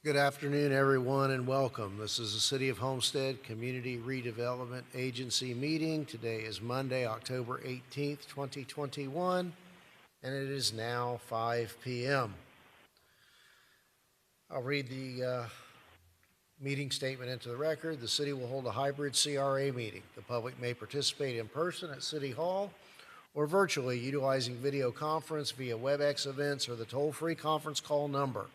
Good afternoon, everyone, and welcome. This is the City of Homestead Community Redevelopment Agency meeting. Today is Monday, October 18th, 2021, and it is now 5 p.m. I'll read the meeting statement into the record. The city will hold a hybrid CRA meeting. The public may participate in person at City Hall or virtually utilizing video conference via WebEx events or the toll-free conference call number.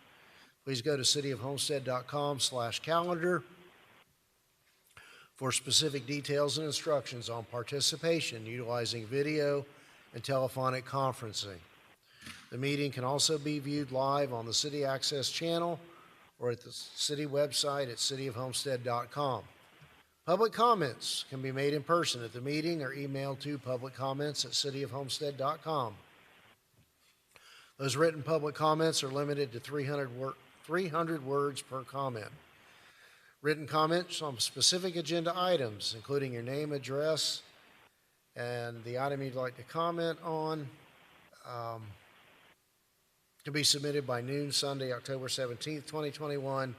Please go to cityofhomestead.com/calendar for specific details and instructions on participation utilizing video and telephonic conferencing. The meeting can also be viewed live on the City Access channel or at the city website at cityofhomestead.com. Public comments can be made in person at the meeting or emailed to publiccomments@cityofhomestead.com. Those written public comments are limited to 300 words per comment. Written comments on specific agenda items, including your name, address, and the item you'd like to comment on, can be submitted by noon Sunday, October 17th, 2021,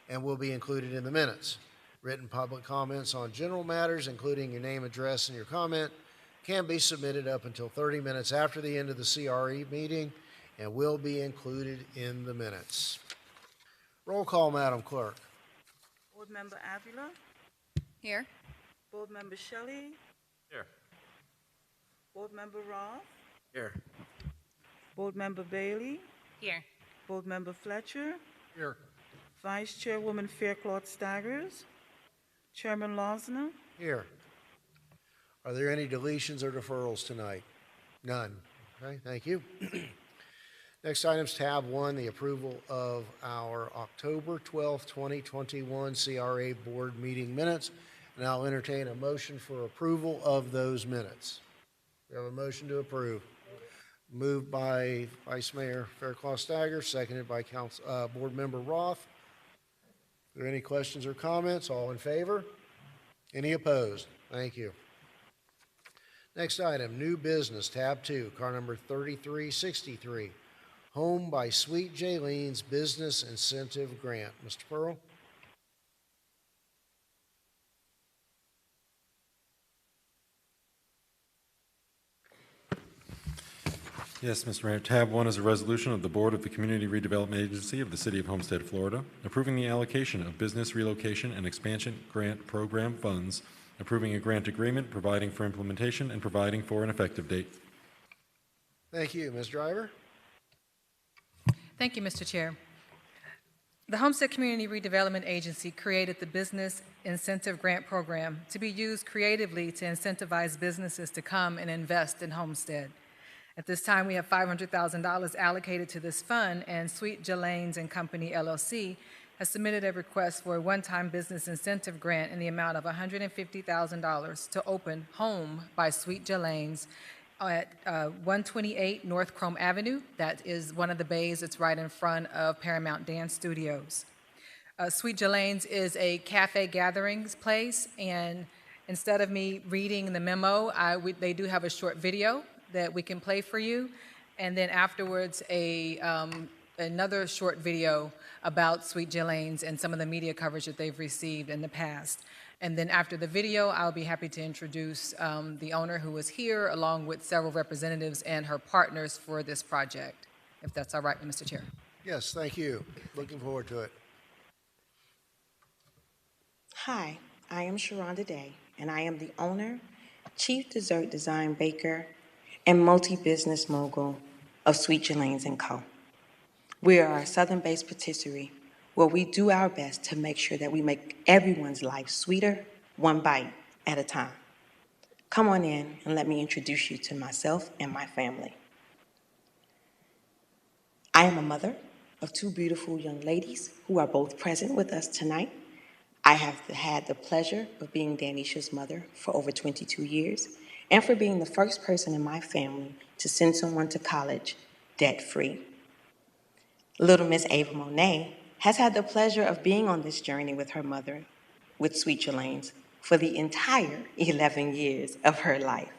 and will be included in the minutes. Written public comments on general matters, including your name, address, and your comment, can be submitted up until 30 minutes after the end of the CRE meeting and will be included in the minutes. Roll call, Madam Clerk. Board Member Avila. Here. Board Member Shelley. Here. Board Member Roth. Here. Board Member Bailey. Here. Board Member Fletcher. Here. Vice Chairwoman Faircloth Staggers. Chairman Losner. Here. Are there any deletions or deferrals tonight? None. Okay, thank you. Next item is tab 1, the approval of our October 12th, 2021 CRA board meeting minutes. And I'll entertain a motion for approval of those minutes. We have a motion to approve. Moved by Vice Mayor Faircloth Stagger, seconded by Board Member Roth. Are there any questions or comments? All in favor? Any opposed? Thank you. Next item, new business, tab 2, car number 3363. Home by Sweet Jaylene's Business Incentive Grant. Mr. Pearl? Yes, Mr. Mayor. Tab 1 is a resolution of the Board of the Community Redevelopment Agency of the City of Homestead, Florida, approving the allocation of Business Relocation and Expansion Grant Program funds, approving a grant agreement, providing for implementation, and providing for an effective date. Thank you. Ms. Driver? Thank you, Mr. Chair. The Homestead Community Redevelopment Agency created the Business Incentive Grant Program to be used creatively to incentivize businesses to come and invest in Homestead. At this time, we have $500,000 allocated to this fund, and Sweet Jaylene's and Company, LLC, has submitted a request for a one-time business incentive grant in the amount of $150,000 to open Home by Sweet Jaylene's at 128 North Chrome Avenue. That is one of the bays. It's right in front of Paramount Dance Studios. Sweet Jaylene's is a cafe gatherings place, and instead of me reading the memo, they do have a short video that we can play for you, and then afterwards another short video about Sweet Jaylene's and some of the media coverage that they've received in the past. And then after the video, I'll be happy to introduce the owner who is here, along with several representatives and her partners for this project, if that's all right with Mr. Chair. Yes, thank you. Looking forward to it. Hi, I am Sharonda Day, and I am the owner, Chief Dessert Design Baker, and multi-business mogul of Sweet Jaylene's & Co. We are a Southern-based patisserie where we do our best to make sure that we make everyone's life sweeter, one bite at a time. Come on in and let me introduce you to myself and my family. I am a mother of two beautiful young ladies who are both present with us tonight. I have had the pleasure of being Danisha's mother for over 22 years and for being the first person in my family to send someone to college debt-free. Little Miss Ava Monet has had the pleasure of being on this journey with her mother, with Sweet Jaylene's, for the entire 11 years of her life.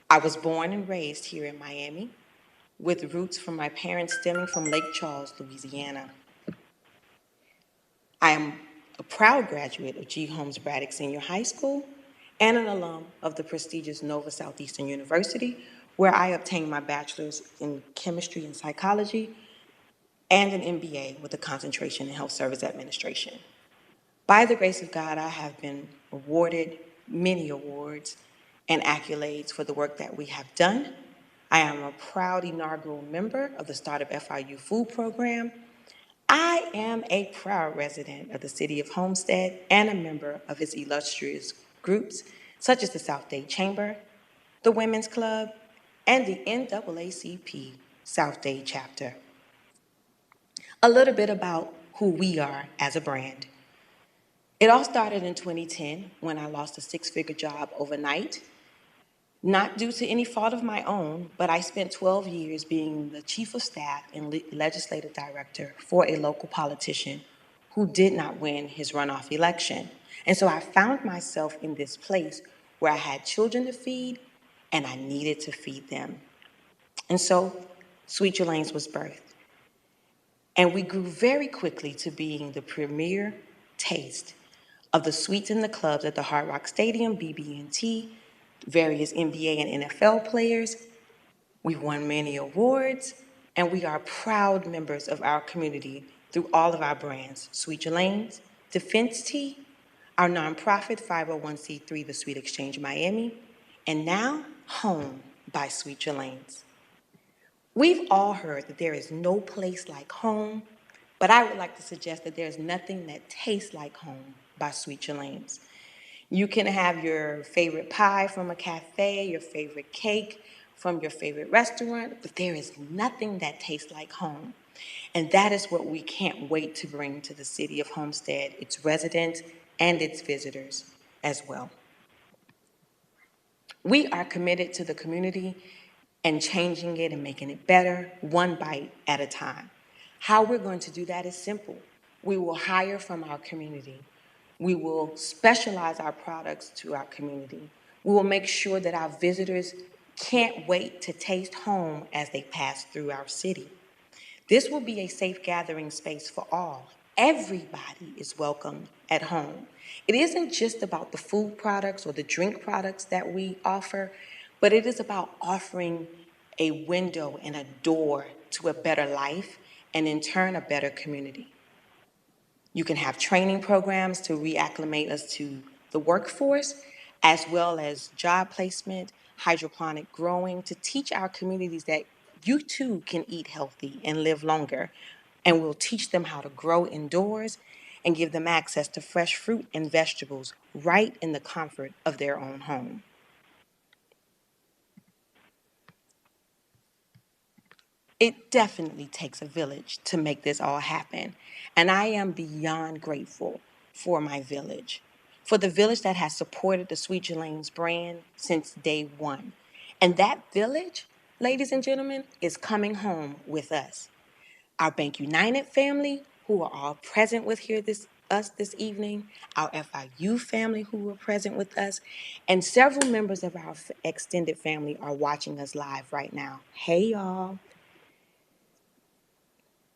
I was born and raised here in Miami, with roots from my parents stemming from Lake Charles, Louisiana. I am a proud graduate of G. Holmes Braddock Senior High School and an alum of the prestigious Nova Southeastern University, where I obtained my bachelor's in chemistry and psychology and an MBA with a concentration in health service administration. By the grace of God, I have been awarded many awards and accolades for the work that we have done. I am a proud inaugural member of the Startup FIU Food Program. I am a proud resident of the city of Homestead and a member of its illustrious groups, such as the South Dade Chamber, the Women's Club, and the NAACP South Dade Chapter. A little bit about who we are as a brand. It all started in 2010 when I lost a six-figure job overnight, not due to any fault of my own, but I spent 12 years being the chief of staff and legislative director for a local politician who did not win his runoff election. And so I found myself in this place where I had children to feed and I needed to feed them. And so Sweet Your Lanes was birthed. And we grew very quickly to being the premier taste of the suites and the clubs at the Hard Rock Stadium, BB&T, various NBA and NFL players. We've won many awards, and we are proud members of our community through all of our brands, Sweet Your Lanes, Defense Tea, our nonprofit 501c3, the Sweet Exchange Miami, and now Home by Sweet Your Lanes. We've all heard that there is no place like home, but I would like to suggest that there's nothing that tastes like home by Sweet Your Lanes. You can have your favorite pie from a cafe, your favorite cake from your favorite restaurant, but there is nothing that tastes like home. And that is what we can't wait to bring to the city of Homestead, its residents and its visitors as well. We are committed to the community and changing it and making it better, one bite at a time. How we're going to do that is simple. We will hire from our community. We will specialize our products to our community. We will make sure that our visitors can't wait to taste home as they pass through our city. This will be a safe gathering space for all. Everybody is welcome at home. It isn't just about the food products or the drink products that we offer, but it is about offering a window and a door to a better life and in turn a better community. You can have training programs to reacclimate us to the workforce, as well as job placement, hydroponic growing, to teach our communities that you too can eat healthy and live longer. And we'll teach them how to grow indoors and give them access to fresh fruit and vegetables right in the comfort of their own home. It definitely takes a village to make this all happen. And I am beyond grateful for my village, for the village that has supported the Sweet Your Lanes brand since day one. And that village, ladies and gentlemen, is coming home with us. Our Bank United family, who are all present with us this evening, our FIU family who are present with us, and several members of our extended family are watching us live right now. Hey, y'all.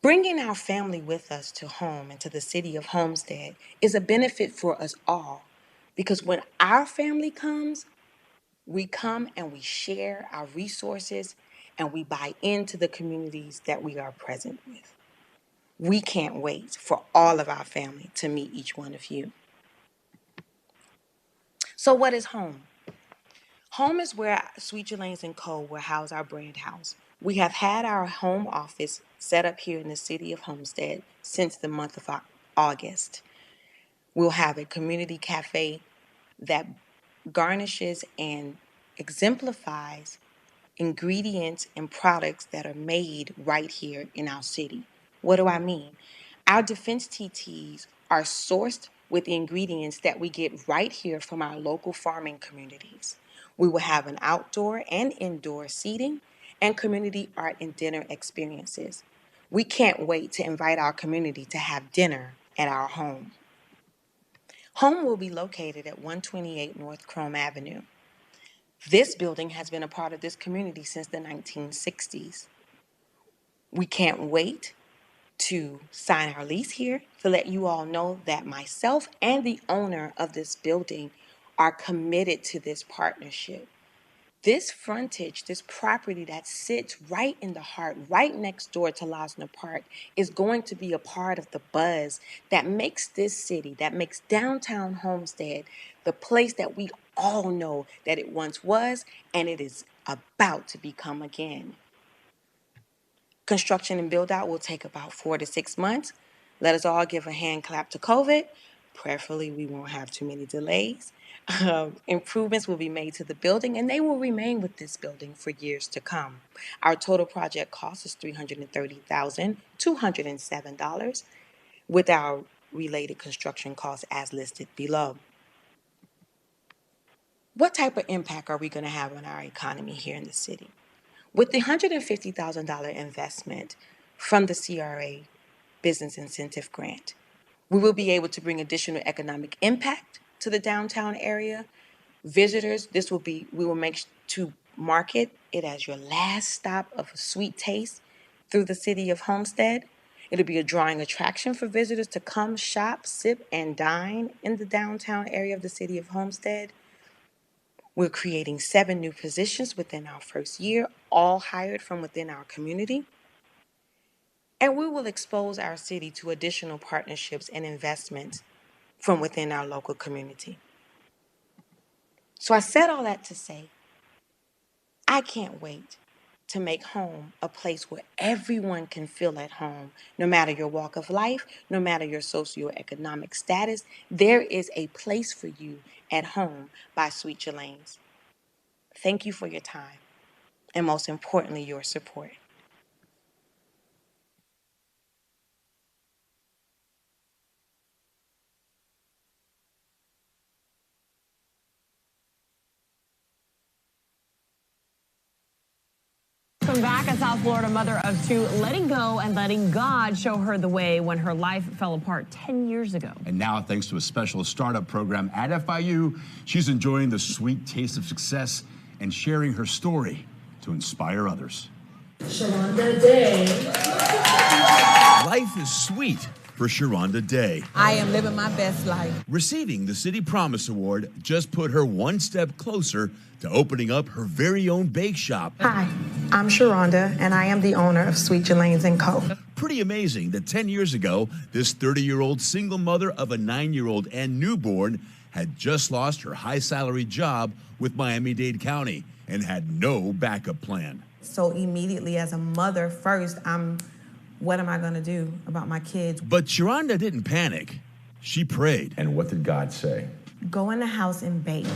Bringing our family with us to home and to the city of Homestead is a benefit for us all, because when our family comes, we come and we share our resources and we buy into the communities that we are present with. We can't wait for all of our family to meet each one of you. So what is home? Home is where Sweet Your Lanes & Co. will house our brand house. We have had our home office set up here in the city of Homestead since the month of August. We'll have a community cafe that garnishes and exemplifies ingredients and products that are made right here in our city. What do I mean? Our Defense TTs are sourced with the ingredients that we get right here from our local farming communities. We will have an outdoor and indoor seating and community art and dinner experiences. We can't wait to invite our community to have dinner at our home. Home will be located at 128 North Chrome Avenue. This building has been a part of this community since the 1960s. We can't wait to sign our lease here, to let you all know that myself and the owner of this building are committed to this partnership. This frontage, this property that sits right in the heart, right next door to Losner Park, is going to be a part of the buzz that makes this city, that makes downtown Homestead, the place that we all know that it once was and it is about to become again. Construction and build out will take about 4 to 6 months. Let us all give a hand clap to COVID. Prayerfully, we won't have too many delays. Improvements will be made to the building, and they will remain with this building for years to come. Our total project cost is $330,207, with our related construction costs as listed below. What type of impact are we going to have on our economy here in the city? With the $150,000 investment from the CRA Business Incentive Grant, we will be able to bring additional economic impact to the downtown area. Visitors, we will make to market it as your last stop of a sweet taste through the city of Homestead. It'll be a drawing attraction for visitors to come shop, sip, and dine in the downtown area of the city of Homestead. We're creating 7 new positions within our first year, all hired from within our community. And we will expose our city to additional partnerships and investments from within our local community. So I said all that to say, I can't wait to make home a place where everyone can feel at home, no matter your walk of life, no matter your socioeconomic status. There is a place for you at home by Sweet Jelane's. Thank you for your time, and most importantly, your support. Welcome back. A South Florida mother of 2 letting go and letting God show her the way when her life fell apart 10 years ago. And now, thanks to a special startup program at FIU, she's enjoying the sweet taste of success and sharing her story to inspire others. Sharonda Day. Life is sweet for Sharonda Day. I am living my best life. Receiving the City Promise Award just put her one step closer to opening up her very own bake shop. Hi, I'm Sharonda, and I am the owner of Sweet Jelane's & Co. Pretty amazing that 10 years ago, this 30-year-old single mother of a 9-year-old and newborn had just lost her high-salary job with Miami-Dade County and had no backup plan. So immediately as a mother first, what am I going to do about my kids? But Sharonda didn't panic. She prayed. And what did God say? Go in the house and bake.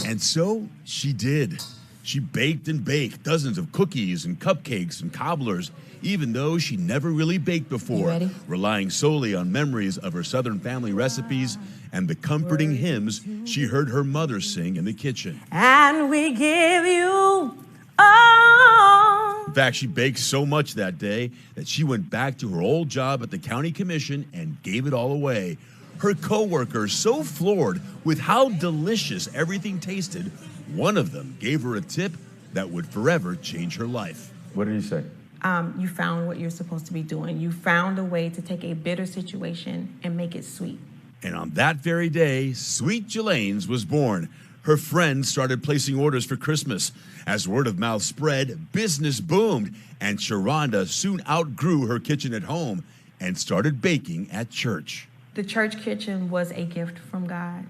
And so she did. She baked and baked dozens of cookies and cupcakes and cobblers, even though she never really baked before, relying solely on memories of her Southern family recipes and the comforting hymns she heard her mother sing in the kitchen. And we give you all. In fact, she baked so much that day that she went back to her old job at the county commission and gave it all away. Her coworkers so floored with how delicious everything tasted, one of them gave her a tip that would forever change her life. What did he say? You found what you're supposed to be doing. You found a way to take a bitter situation and make it sweet. And on that very day, Sweet Jelane's was born. Her friends started placing orders for Christmas. As word of mouth spread, business boomed, and Sharonda soon outgrew her kitchen at home and started baking at church. The church kitchen was a gift from God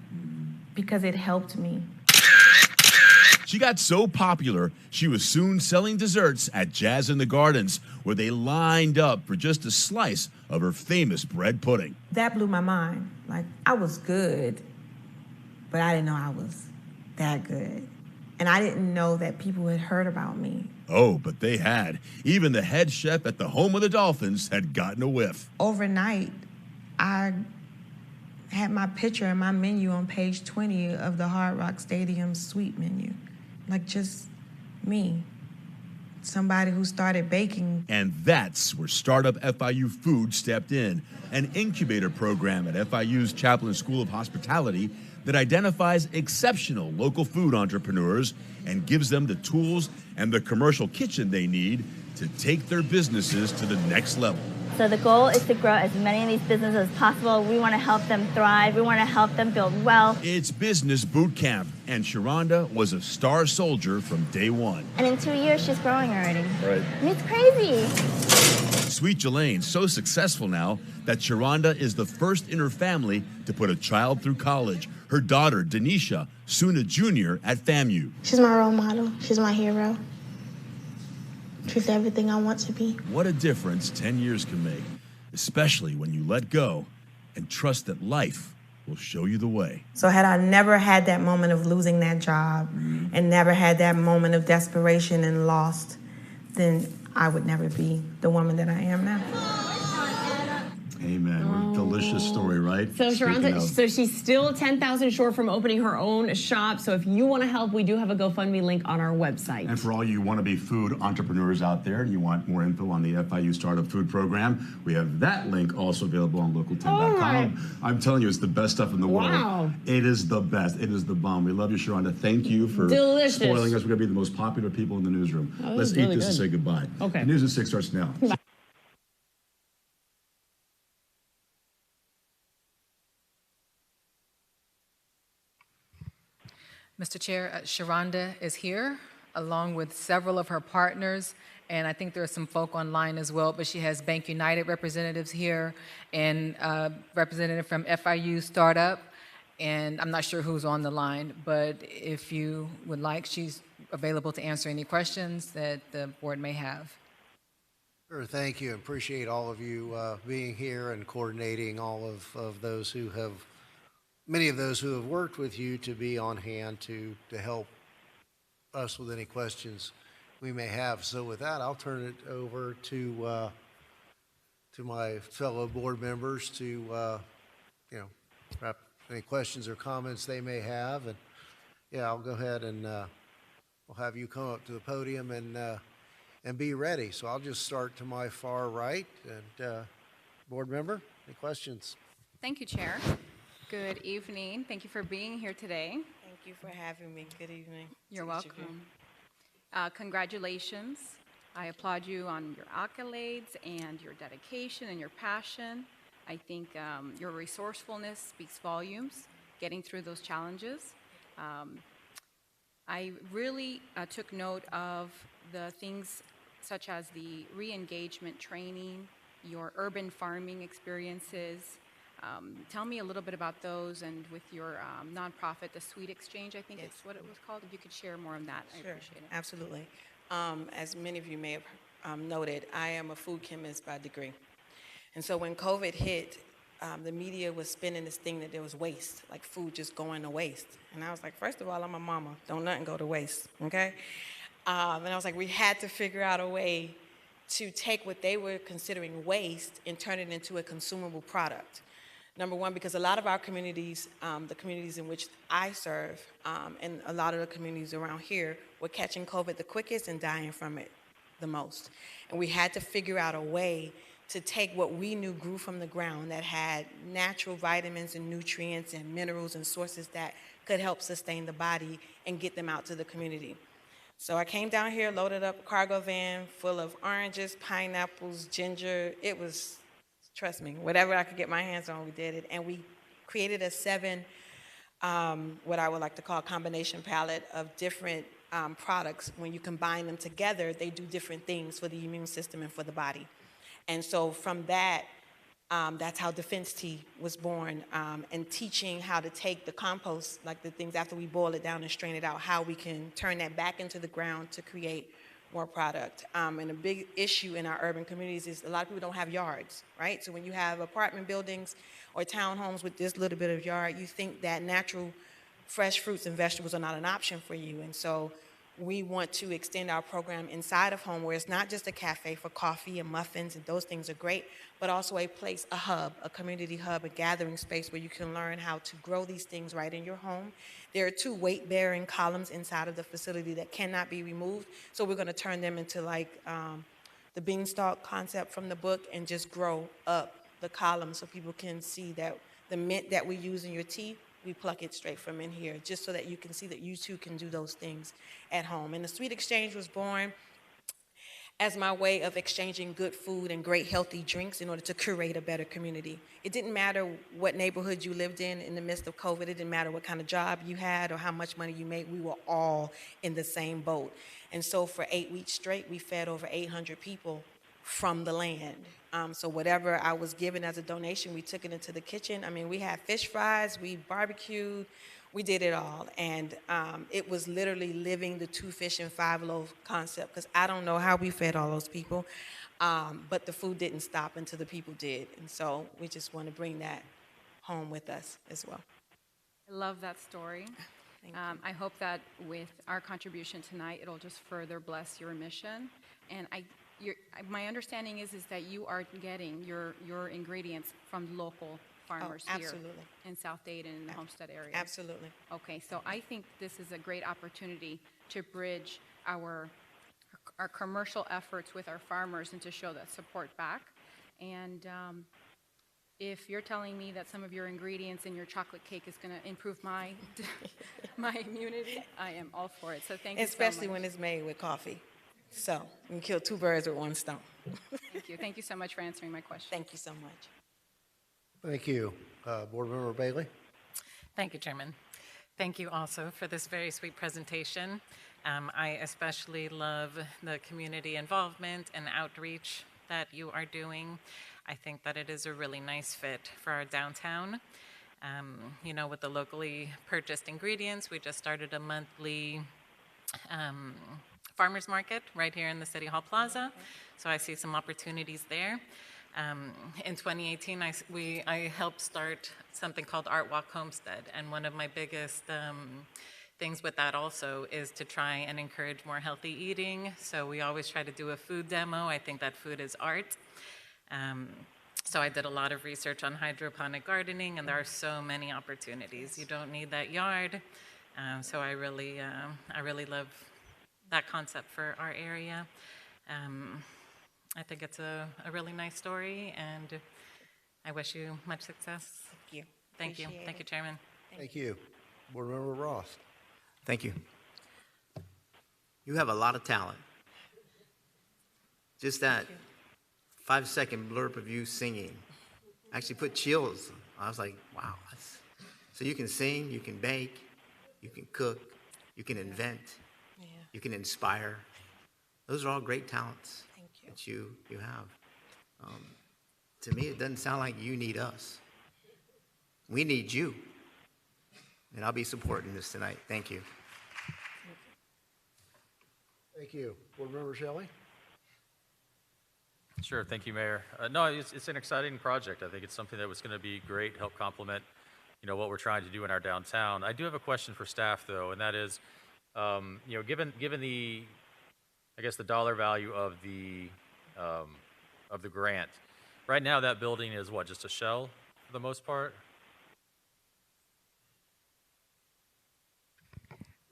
because it helped me. She got so popular, she was soon selling desserts at Jazz in the Gardens, where they lined up for just a slice of her famous bread pudding. That blew my mind. Like, I was good, but I didn't know I was that good. And I didn't know that people had heard about me. Oh, but they had. Even the head chef at the home of the Dolphins had gotten a whiff. Overnight, I had my picture and my menu on page 20 of the Hard Rock Stadium suite menu. Like, just me. Somebody who started baking. And that's where Startup FIU Food stepped in, an incubator program at FIU's Chaplain School of Hospitality that identifies exceptional local food entrepreneurs and gives them the tools and the commercial kitchen they need to take their businesses to the next level. So the goal is to grow as many of these businesses as possible. We want to help them thrive. We want to help them build wealth. It's Business Boot Camp, and Sharonda was a star soldier from day one. And in 2 years, she's growing already. Right. I mean, it's crazy. Sweet Jelaine, so successful now that Sharonda is the first in her family to put a child through college. Her daughter, Denisha, soon a junior at FAMU. She's my role model. She's my hero. She's everything I want to be. What a difference 10 years can make, especially when you let go and trust that life will show you the way. So had I never had that moment of losing that job and never had that moment of desperation and lost, then I would never be the woman that I am now. Amen. Delicious story, right? So Speaking Sharonda, of- so she's still 10,000 short from opening her own shop. So if you want to help, we do have a GoFundMe link on our website. And for all you wannabe food entrepreneurs out there and you want more info on the FIU Startup Food Program, we have that link also available on local10.com. All right. I'm telling you, it's the best stuff in the world. Wow. It is the best. It is the bomb. We love you, Sharonda. Thank you for Delicious. spoiling us. We're going to be the most popular people in the newsroom. Oh, this Let's is eat really this and good. say goodbye. Okay. The News at 6 starts now. Mr. Chair, Sharonda is here, along with several of her partners, and I think there are some folk online as well, but she has Bank United representatives here, and representative from FIU Startup, and I'm not sure who's on the line, but if you would like, she's available to answer any questions that the board may have. Sure, thank you. Appreciate all of you being here and coordinating all of those who have, many of those who have worked with you to be on hand to help us with any questions we may have. So with that, I'll turn it over to my fellow board members to, wrap any questions or comments they may have. And yeah, I'll go ahead and we'll have you come up to the podium and be ready. So I'll just start to my far right. And board member, any questions? Thank you, Chair. Good evening. Thank you for being here today. Thank you for having me. Good evening. You're To each of you. welcome. Congratulations. I applaud you on your accolades and your dedication and your passion. I think your resourcefulness speaks volumes, getting through those challenges. I really took note of the things such as the re-engagement training, your urban farming experiences. Tell me a little bit about those, and with your nonprofit, the Sweet Exchange, I think Yes. it's what it was called. If you could share more on that, I Sure, appreciate it. absolutely. As many of you may have noted, I am a food chemist by degree. And so when COVID hit, the media was spinning this thing that there was waste, like food just going to waste. And I was like, first of all, I'm a mama. Don't nothing go to waste, okay? And I was like, we had to figure out a way to take what they were considering waste and turn it into a consumable product. Number one, because a lot of our communities, the communities in which I serve, and a lot of the communities around here were catching COVID the quickest and dying from it the most. And we had to figure out a way to take what we knew grew from the ground that had natural vitamins and nutrients and minerals and sources that could help sustain the body and get them out to the community. So I came down here, loaded up a cargo van full of oranges, pineapples, ginger. It was, trust me, whatever I could get my hands on, we did it. And we created a 7, what I would like to call a combination palette of different products. When you combine them together, they do different things for the immune system and for the body. And so from that, that's how Defense Tea was born, and teaching how to take the compost, like the things after we boil it down and strain it out, how we can turn that back into the ground to create more product. And a big issue in our urban communities is a lot of people don't have yards, right? So when you have apartment buildings or townhomes with this little bit of yard, you think that natural fresh fruits and vegetables are not an option for you. And so we want to extend our program inside of home, where it's not just a cafe for coffee and muffins, and those things are great, but also a place, a hub, a community hub, a gathering space where you can learn how to grow these things right in your home. There are 2 weight-bearing columns inside of the facility that cannot be removed, so we're going to turn them into like the beanstalk concept from the book and just grow up the columns so people can see that the mint that we use in your tea, we pluck it straight from in here, just so that you can see that you too can do those things at home. And the Sweet Exchange was born as my way of exchanging good food and great healthy drinks in order to create a better community. It didn't matter what neighborhood you lived in the midst of COVID. It didn't matter what kind of job you had or how much money you made. We were all in the same boat. And so for 8 weeks straight, we fed over 800 people from the land. So whatever I was given as a donation, we took it into the kitchen. I mean, we had fish fries, we barbecued, we did it all. And it was literally living the 2 fish and 5 loaves concept, because I don't know how we fed all those people, but the food didn't stop until the people did. And so we just want to bring that home with us as well. I love that story. I hope that with our contribution tonight, it'll just further bless your mission. And my understanding is that you are getting your ingredients from local farmers here in South Dayton in the Homestead area. Absolutely. Okay, so I think this is a great opportunity to bridge our commercial efforts with our farmers and to show that support back. And if you're telling me that some of your ingredients in your chocolate cake is going to improve my immunity, I am all for it. So thank you so much. Especially when it's made with coffee. So you can kill 2 birds with 1 stone. Thank you. Thank you so much for answering my question. Thank you so much. Thank you. Board Member Bailey? Thank you, Chairman. Thank you also for this very sweet presentation. I especially love the community involvement and outreach that you are doing. I think that it is a really nice fit for our downtown. You know, with the locally purchased ingredients, we just started a monthly farmers market right here in the City Hall Plaza. So I see some opportunities there. In 2018, I helped start something called Art Walk Homestead, and one of my biggest things with that also is to try and encourage more healthy eating. So we always try to do a food demo. I think that food is art. So I did a lot of research on hydroponic gardening, and there are so many opportunities. You don't need that yard. So I really love that concept for our area. I think it's a really nice story, and I wish you much success. Thank you. Thank you. Thank you, Chairman. Thank you. Board Member Ross? Thank you. You have a lot of talent. Just that 5-second blurb of you singing actually put chills. I was like, wow. So you can sing, you can bake, you can cook, you can invent, you can inspire. Those are all great talents that you have. To me, it doesn't sound like you need us. We need you. And I'll be supporting this tonight. Thank you. Thank you. Board Member Shelley? Sure, thank you, Mayor. No, it's an exciting project. I think it's something that was going to be great, help complement, what we're trying to do in our downtown. I do have a question for staff, though, and that is, given the, I guess, the dollar value of the grant, right now that building is what, just a shell for the most part?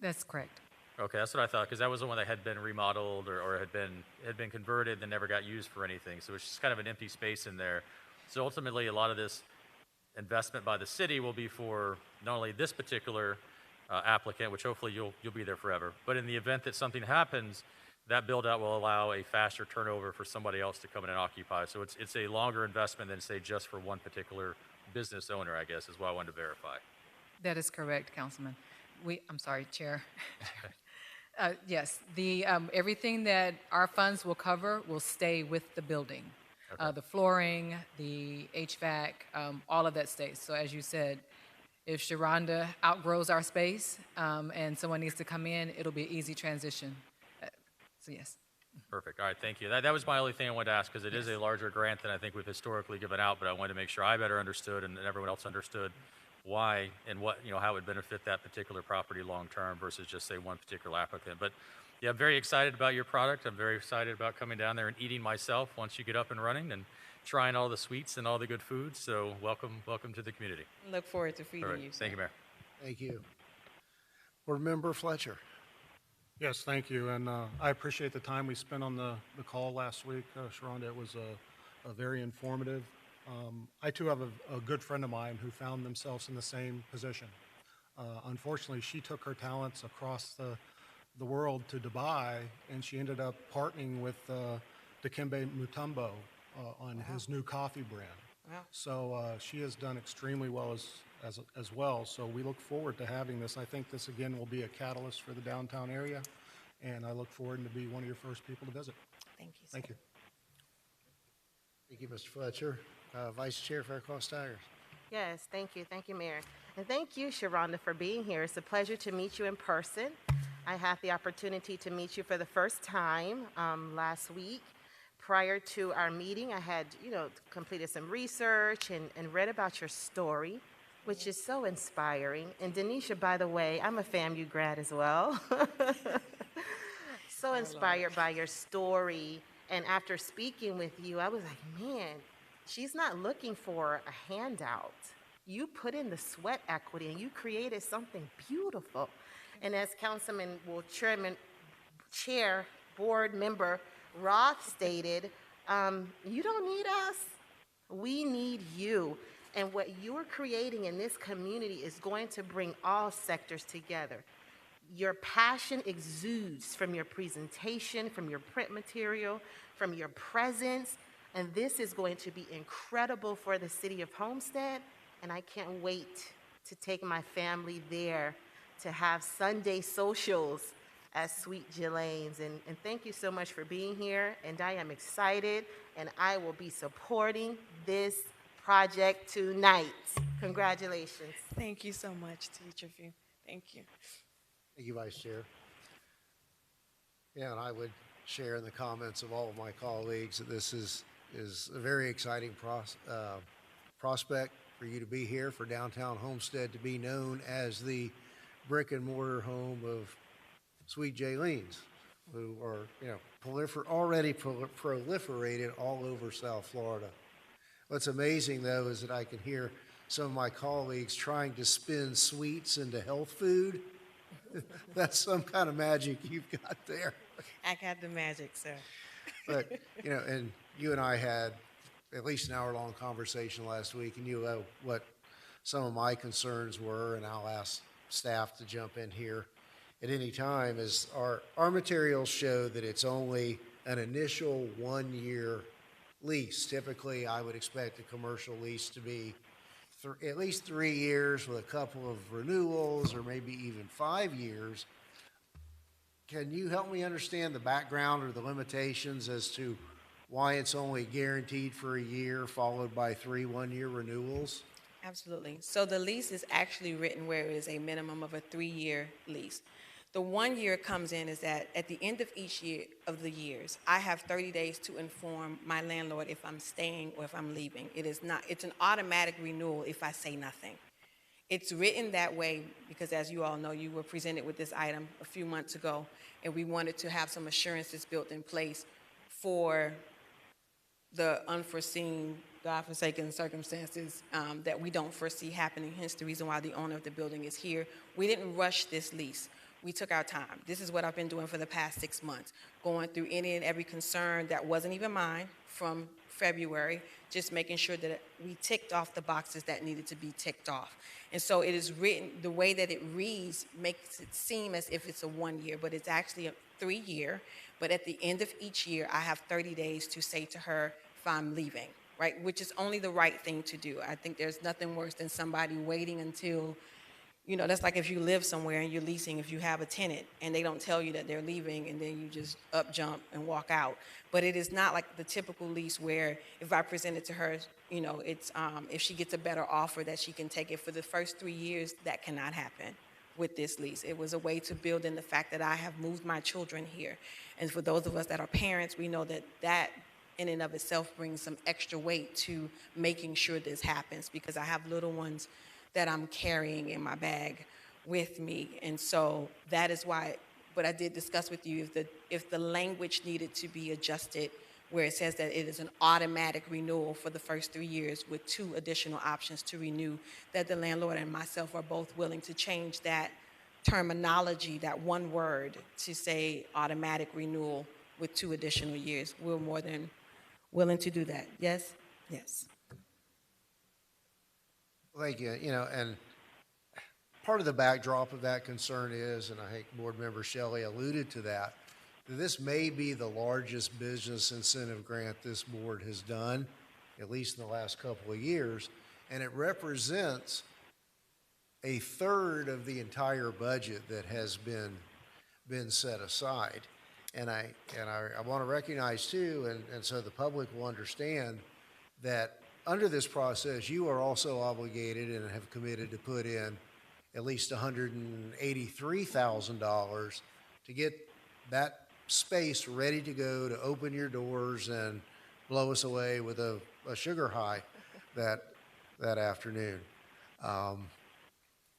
That's correct. Okay, that's what I thought, because that was the one that had been remodeled or had been converted and never got used for anything. So it's just kind of an empty space in there. So ultimately, a lot of this investment by the city will be for not only this particular applicant, which hopefully you'll be there forever, but in the event that something happens, that build out will allow a faster turnover for somebody else to come in and occupy. So it's a longer investment than, say, just for one particular business owner, I guess, is what I wanted to verify. That is correct, Councilman. I'm sorry, Chair. Yes, everything that our funds will cover will stay with the building. Okay. The flooring, the HVAC, all of that stays. So as you said, if Sharonda outgrows our space and someone needs to come in, it'll be an easy transition. So yes. Perfect. All right, thank you. That was my only thing I wanted to ask, because it is a larger grant than I think we've historically given out, but I wanted to make sure I better understood and everyone else understood why and what, how it would benefit that particular property long term versus just, say, one particular applicant. But yeah, I'm very excited about your product. I'm very excited about coming down there and eating myself once you get up and running and trying all the sweets and all the good foods. So welcome to the community. Look forward to feeding you. Thank you, Mayor. Thank you. Board Member Fletcher? Yes, thank you. And I appreciate the time we spent on the call last week, Sharonda. It was a very informative. I too have a good friend of mine who found themselves in the same position. Unfortunately, she took her talents across the world to Dubai, and she ended up partnering with Dikembe Mutombo on his new coffee brand. Wow. So she has done extremely well as well. So we look forward to having this. I think this again will be a catalyst for the downtown area, and I look forward to be one of your first people to visit. Thank you. Thank you. Thank you, Mr. Fletcher. Vice Chair Fairclough Staggers. Yes, thank you. Thank you, Mayor. And thank you, Sharonda, for being here. It's a pleasure to meet you in person. I had the opportunity to meet you for the first time last week. Prior to our meeting, I had, completed some research and read about your story, which is so inspiring. And Denisha, by the way, I'm a FAMU grad as well. So inspired by your story. And after speaking with you, I was like, man, she's not looking for a handout. You put in the sweat equity and you created something beautiful. And as Chair, Board Member Roth stated, you don't need us. We need you. And what you're creating in this community is going to bring all sectors together. Your passion exudes from your presentation, from your print material, from your presence, and this is going to be incredible for the city of Homestead, and I can't wait to take my family there to have Sunday socials at Sweet Jelane's. And thank you so much for being here, and I am excited, and I will be supporting this project tonight. Congratulations. Thank you so much to each of you. Thank you. Thank you, Vice Chair. Yeah, and I would share in the comments of all of my colleagues that this is a very exciting prospect for you to be here, for downtown Homestead to be known as the brick and mortar home of Sweet Jalene's, who are, already proliferated all over South Florida. What's amazing, though, is that I can hear some of my colleagues trying to spin sweets into health food. That's some kind of magic you've got there. I got the magic, sir. But, and you and I had at least an hour-long conversation last week, and you know what some of my concerns were, and I'll ask staff to jump in here at any time, is our materials show that it's only an initial 1-year lease. Typically, I would expect a commercial lease to be at least 3 years with a couple of renewals, or maybe even 5 years. Can you help me understand the background or the limitations as to why it's only guaranteed for a year followed by 3 1-year renewals? Absolutely. So the lease is actually written where it is a minimum of a 3-year lease. The 1 year comes in is that at the end of each year of the years, I have 30 days to inform my landlord if I'm staying or if I'm leaving. It's an automatic renewal if I say nothing. It's written that way because, as you all know, you were presented with this item a few months ago, and we wanted to have some assurances built in place for the unforeseen, God-forsaken circumstances that we don't foresee happening, hence the reason why the owner of the building is here. We didn't rush this lease. We took our time. This is what I've been doing for the past 6 months, going through any and every concern that wasn't even mine from February, just making sure that we ticked off the boxes that needed to be ticked off. And so it is written, the way that it reads makes it seem as if it's a 1 year, but it's actually a 3 year. But at the end of each year, I have 30 days to say to her if I'm leaving, right? Which is only the right thing to do. I think there's nothing worse than somebody waiting until, that's like if you live somewhere and you're leasing, if you have a tenant and they don't tell you that they're leaving and then you just up jump and walk out. But it is not like the typical lease where if I present it to her, it's if she gets a better offer that she can take it. For the first 3 years, that cannot happen with this lease. It was a way to build in the fact that I have moved my children here. And for those of us that are parents, we know that in and of itself brings some extra weight to making sure this happens, because I have little ones that I'm carrying in my bag with me. And so that is why, but I did discuss with you if the language needed to be adjusted where it says that it is an automatic renewal for the first 3 years with 2 additional options to renew, that the landlord and myself are both willing to change that terminology, that one word, to say automatic renewal with 2 additional years. We're more than willing to do that. Yes? Yes. Thank you. And part of the backdrop of that concern is, and I think Board Member Shelley alluded to that this may be the largest business incentive grant this board has done, at least in the last couple of years, and it represents a third of the entire budget that has been set aside. And I want to recognize too, and so the public will understand that under this process, you are also obligated and have committed to put in at least $183,000 to get that space ready to go, to open your doors and blow us away with a sugar high that afternoon. And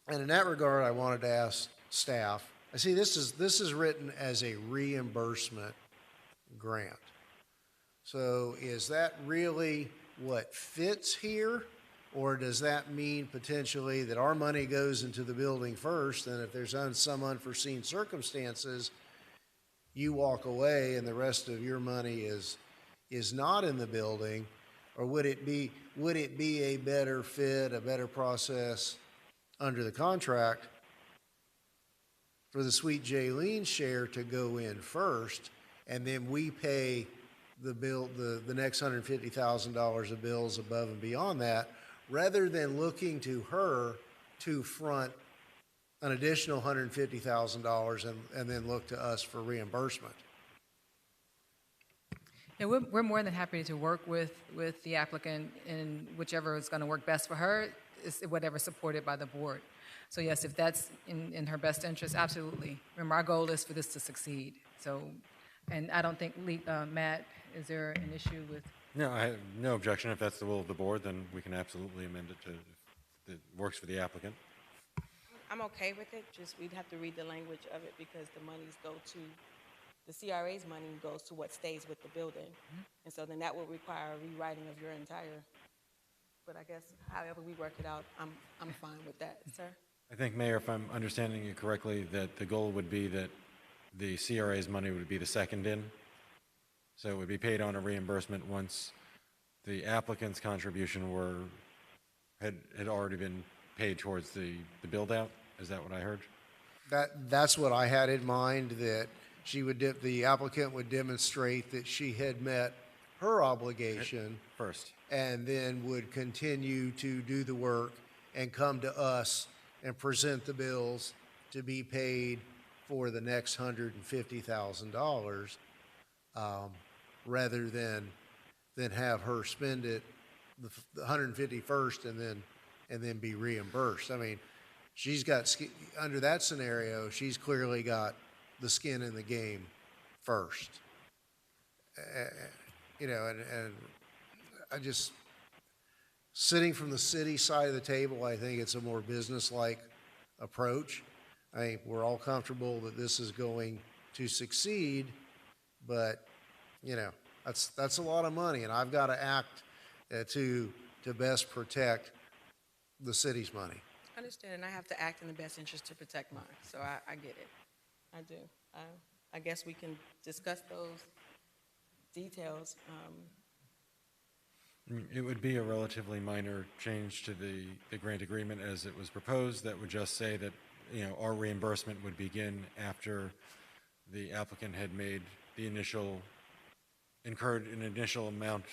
in that regard, I wanted to ask staff, I see this is written as a reimbursement grant. So is that really what fits here? Or does that mean potentially that our money goes into the building first, and if there's some unforeseen circumstances, you walk away and the rest of your money is not in the building? Or would it be a better fit, a better process under the contract for the Sweet Jaylene share to go in first, and then we pay the next $150,000 of bills above and beyond that, rather than looking to her to front an additional $150,000 and then look to us for reimbursement? Yeah, we're more than happy to work with the applicant in whichever is going to work best for her, is whatever supported by the board. So yes, if that's in her best interest, absolutely. Remember, our goal is for this to succeed. So, and I don't think, Matt, is there an issue with? No, I have no objection. If that's the will of the board, then we can absolutely amend it to, if it works for the applicant. I'm okay with it, just we'd have to read the language of it because the monies go to, the CRA's money goes to what stays with the building. And so then that would require a rewriting of your entire, but I guess however we work it out, I'm fine with that, sir. I think, Mayor, if I'm understanding you correctly, that the goal would be that the CRA's money would be the second in. So it would be paid on a reimbursement once the applicant's contribution had already been paid towards the build out. Is that what I heard? That's what I had in mind, that the applicant would demonstrate that she had met her obligation first, and then would continue to do the work and come to us and present the bills to be paid for the next $150,000, rather than have her spend it the 150 first and then be reimbursed. I mean, she's got, under that scenario, she's clearly got the skin in the game first. You know, and I just, sitting from the city side of the table, I think it's a more business-like approach. I think we're all comfortable that this is going to succeed, but, you know, that's a lot of money, and I've got to act to best protect the city's money. Understood, and I have to act in the best interest to protect mine, so I get it. I do. I guess we can discuss those details. It would be a relatively minor change to the grant agreement as it was proposed. That would just say that, you know, our reimbursement would begin after the applicant had made the incurred an initial amount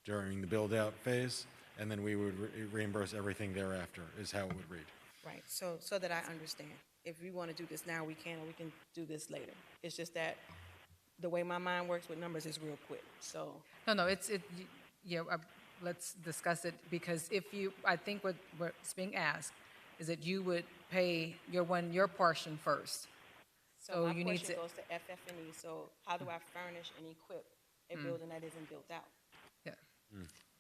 during the build-out phase, and then we would reimburse everything thereafter, is how it would read. Right, so that I understand. If we want to do this now, we can, or we can do this later. It's just that the way my mind works with numbers is real quick, so. No, let's discuss it, because I think what's being asked is that you would pay your portion first. So my you need portion goes to FF&E, so how do I furnish and equip a building that isn't built out? Yeah.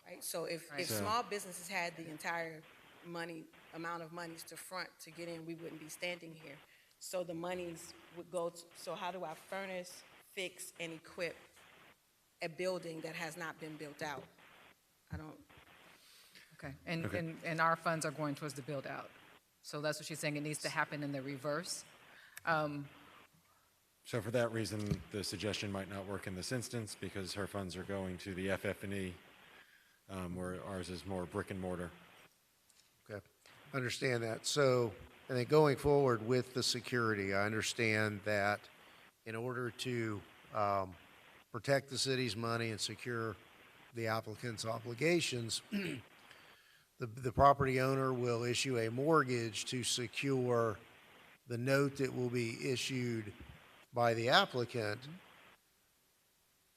Right, so if Right. small businesses had the entire amount of monies to front to get in, we wouldn't be standing here. So the monies would go to, so how do I furnish, fix, and equip a building that has not been built out? I don't. Okay, and our funds are going towards the build out. So that's what she's saying, it needs to happen in the reverse. So for that reason, the suggestion might not work in this instance, because her funds are going to the FF&E, where ours is more brick and mortar. Okay, understand that. So, And then going forward with the security, I understand that in order to protect the city's money and secure the applicant's obligations, the property owner will issue a mortgage to secure the note that will be issued by the applicant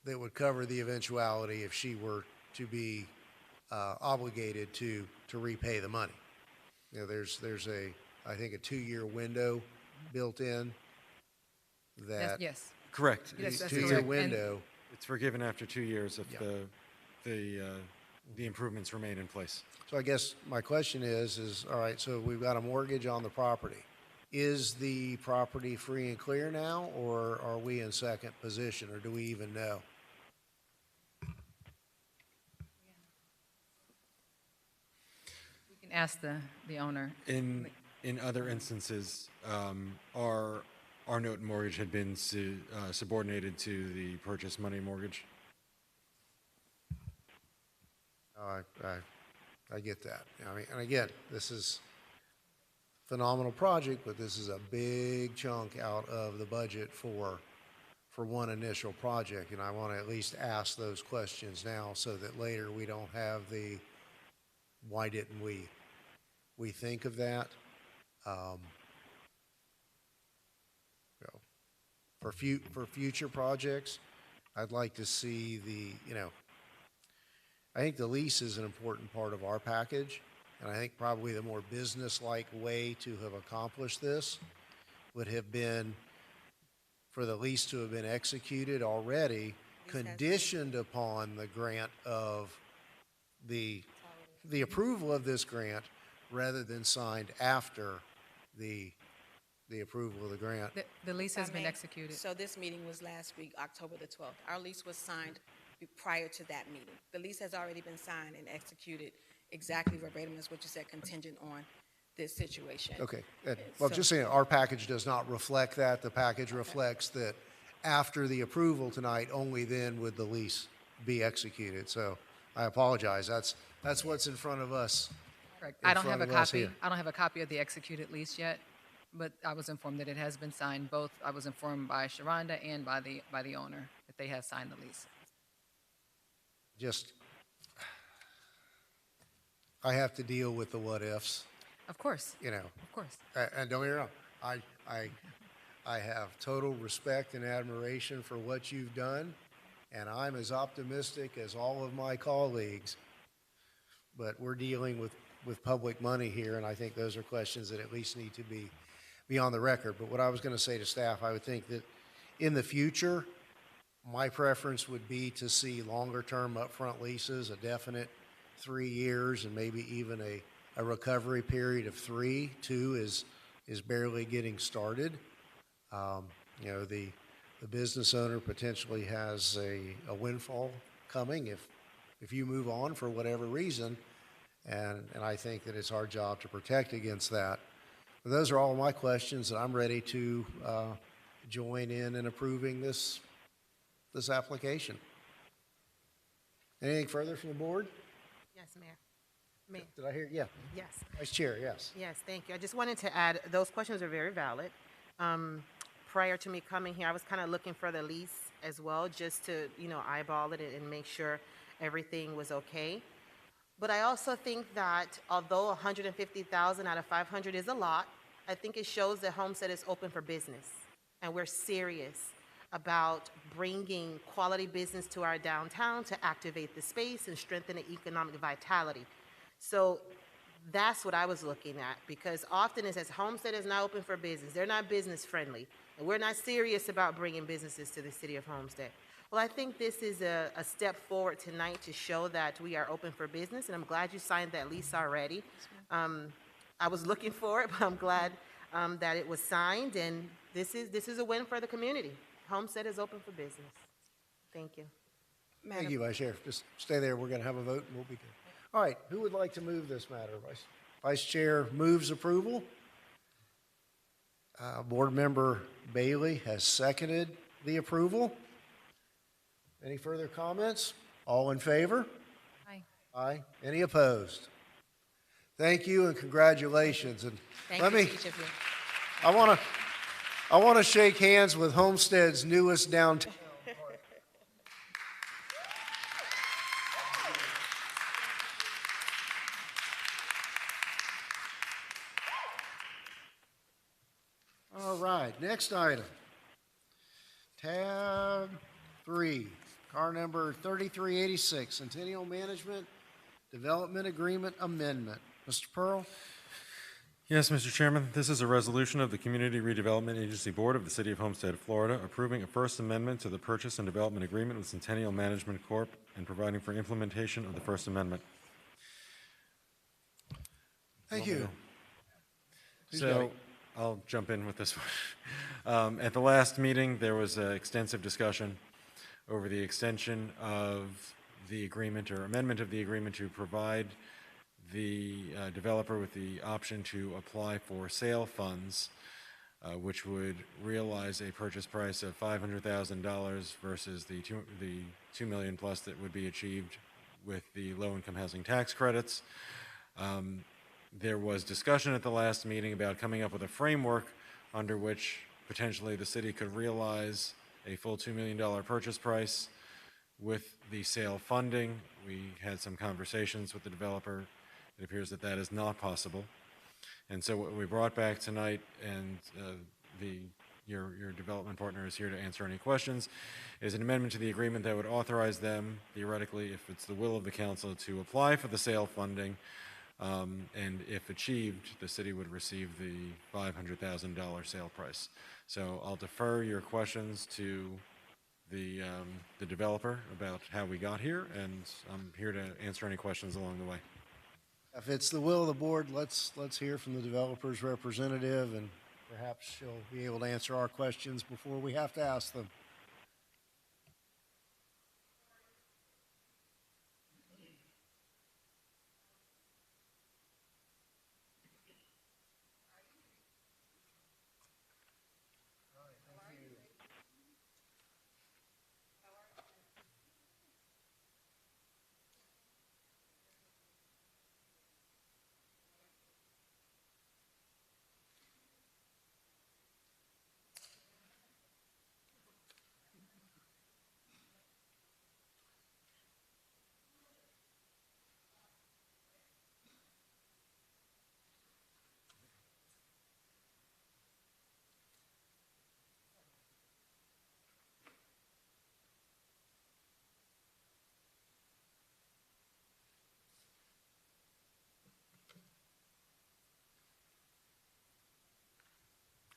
that would cover the eventuality if she were to be obligated to repay the money. You know, there's I think a 2-year window built in that. Yes. Correct. Yes, that's 2-year correct. window. It's forgiven after 2 years if Yeah. the improvements remain in place. So I guess my question is, all right, so we've got a mortgage on the property. Is the property free and clear now, or are we in second position, or do we even know? We can ask the owner. In other instances, our note and mortgage had been subordinated to the purchase money mortgage. I get that. I mean, and again, this is a phenomenal project, but this is a big chunk out of the budget for one initial project, and I want to at least ask those questions now so that later we don't have the why didn't we think of that. You know, for future projects, I'd like to see I think the lease is an important part of our package, and I think probably the more business-like way to have accomplished this would have been for the lease to have been executed already, conditioned upon the grant of the approval of this grant, rather than signed after the approval of the grant. The lease If I has been may, executed. So this meeting was last week, October the 12th. Our lease was signed prior to that meeting. The lease has already been signed and executed exactly verbatim as what you said, contingent on this situation. Okay. Well, just saying, our package does not reflect that. The package reflects that after the approval tonight, only then would the lease be executed. So I apologize. That's what's in front of us. Correct. in I don't front have a of us copy. here. I don't have a copy of the executed lease yet, but I was informed that it has been signed. Both I was informed by Sharonda and by the owner that they have signed the lease. Just, I have to deal with the what ifs, Of course. you know. Of course. And don't get me wrong, I have total respect and admiration for what you've done, and I'm as optimistic as all of my colleagues. But we're dealing with public money here, and I think those are questions that at least need to be on the record. But what I was going to say to staff, I would think that in the future, my preference would be to see longer-term upfront leases, a definite 3 years, and maybe even a recovery period of 3. 2 is barely getting started. You know, the business owner potentially has a windfall coming if you move on for whatever reason, and I think that it's our job to protect against that. But those are all my questions, and I'm ready to join in approving this application. Anything further from the board? Yes, Mayor. Did I hear? Yeah. Yes. Vice Chair, yes. Yes, thank you. I just wanted to add, those questions are very valid. Prior to me coming here, I was kind of looking for the lease as well, just to, eyeball it and make sure everything was okay. But I also think that although 150,000 out of 500 is a lot, I think it shows that Homestead is open for business, and we're serious about bringing quality business to our downtown to activate the space and strengthen the economic vitality. So that's what I was looking at, because often it says Homestead is not open for business. They're not business friendly, and we're not serious about bringing businesses to the city of Homestead. Well, I think this is a step forward tonight to show that we are open for business, and I'm glad you signed that lease already. I was looking for it, but I'm glad that it was signed, and this is a win for the community. Homestead is open for business. Thank you. Thank you, Vice Chair. Just stay there. We're going to have a vote, and we'll be good. All right, who would like to move this matter? Vice Chair moves approval. Board Member Bailey has seconded the approval. Any further comments? All in favor? Aye. Aye. Any opposed? Thank you and congratulations. And Thank let you me, to each of you. I want to shake hands with Homestead's newest downtown. All right, next item. Tab 3, car number 3386, Centennial Management Development Agreement Amendment. Mr. Pearl? Yes, Mr. Chairman, this is a resolution of the Community Redevelopment Agency Board of the City of Homestead, Florida, approving a First Amendment to the Purchase and Development Agreement with Centennial Management Corp. And providing for implementation of the First Amendment. Thank you. Who's got So it? I'll jump in with this one. At the last meeting, there was extensive discussion over the extension of the agreement or amendment of the agreement to provide the developer with the option to apply for sale funds, which would realize a purchase price of $500,000 versus the $2 million plus that would be achieved with the low-income housing tax credits. There was discussion at the last meeting about coming up with a framework under which potentially the city could realize a full $2 million purchase price with the sale funding. We had some conversations with the developer. It appears that that is not possible. And so what we brought back tonight, and your development partner is here to answer any questions, is an amendment to the agreement that would authorize them, theoretically, if it's the will of the council, to apply for the sale funding. And if achieved, the city would receive the $500,000 sale price. So I'll defer your questions to the developer about how we got here, and I'm here to answer any questions along the way. If it's the will of the board, let's hear from the developer's representative, and perhaps she'll be able to answer our questions before we have to ask them.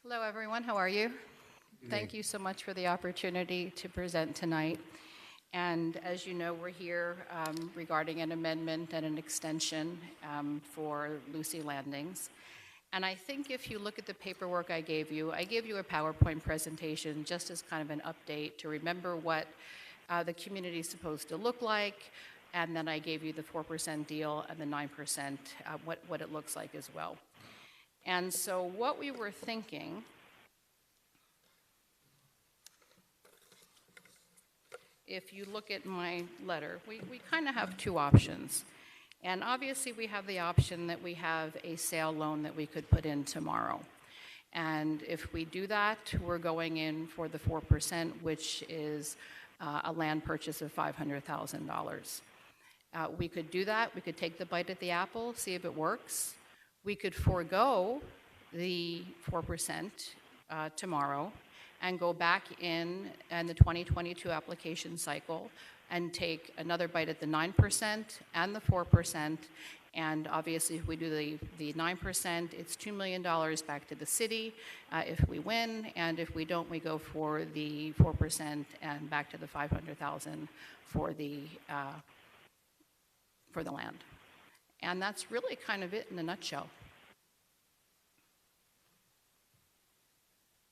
Hello, everyone. How are you? Thank you so much for the opportunity to present tonight. And as you know, we're here regarding an amendment and an extension for Lucy Landings. And I think if you look at the paperwork I gave you a PowerPoint presentation just as kind of an update to remember what the community is supposed to look like. And then I gave you the 4% deal and the 9%, what it looks like as well. And so what we were thinking, if you look at my letter, we kind of have two options. And obviously we have the option that we have a sale loan that we could put in tomorrow. And if we do that, we're going in for the 4%, which is a land purchase of $500,000. We could do that. We could take the bite at the apple, see if it works. We could forego the 4% tomorrow and go back in the 2022 application cycle and take another bite at the 9% and the 4%. And obviously, if we do the 9%, it's $2 million back to the city if we win. And if we don't, we go for the 4% and back to the $500,000 for the land. And that's really kind of it in a nutshell.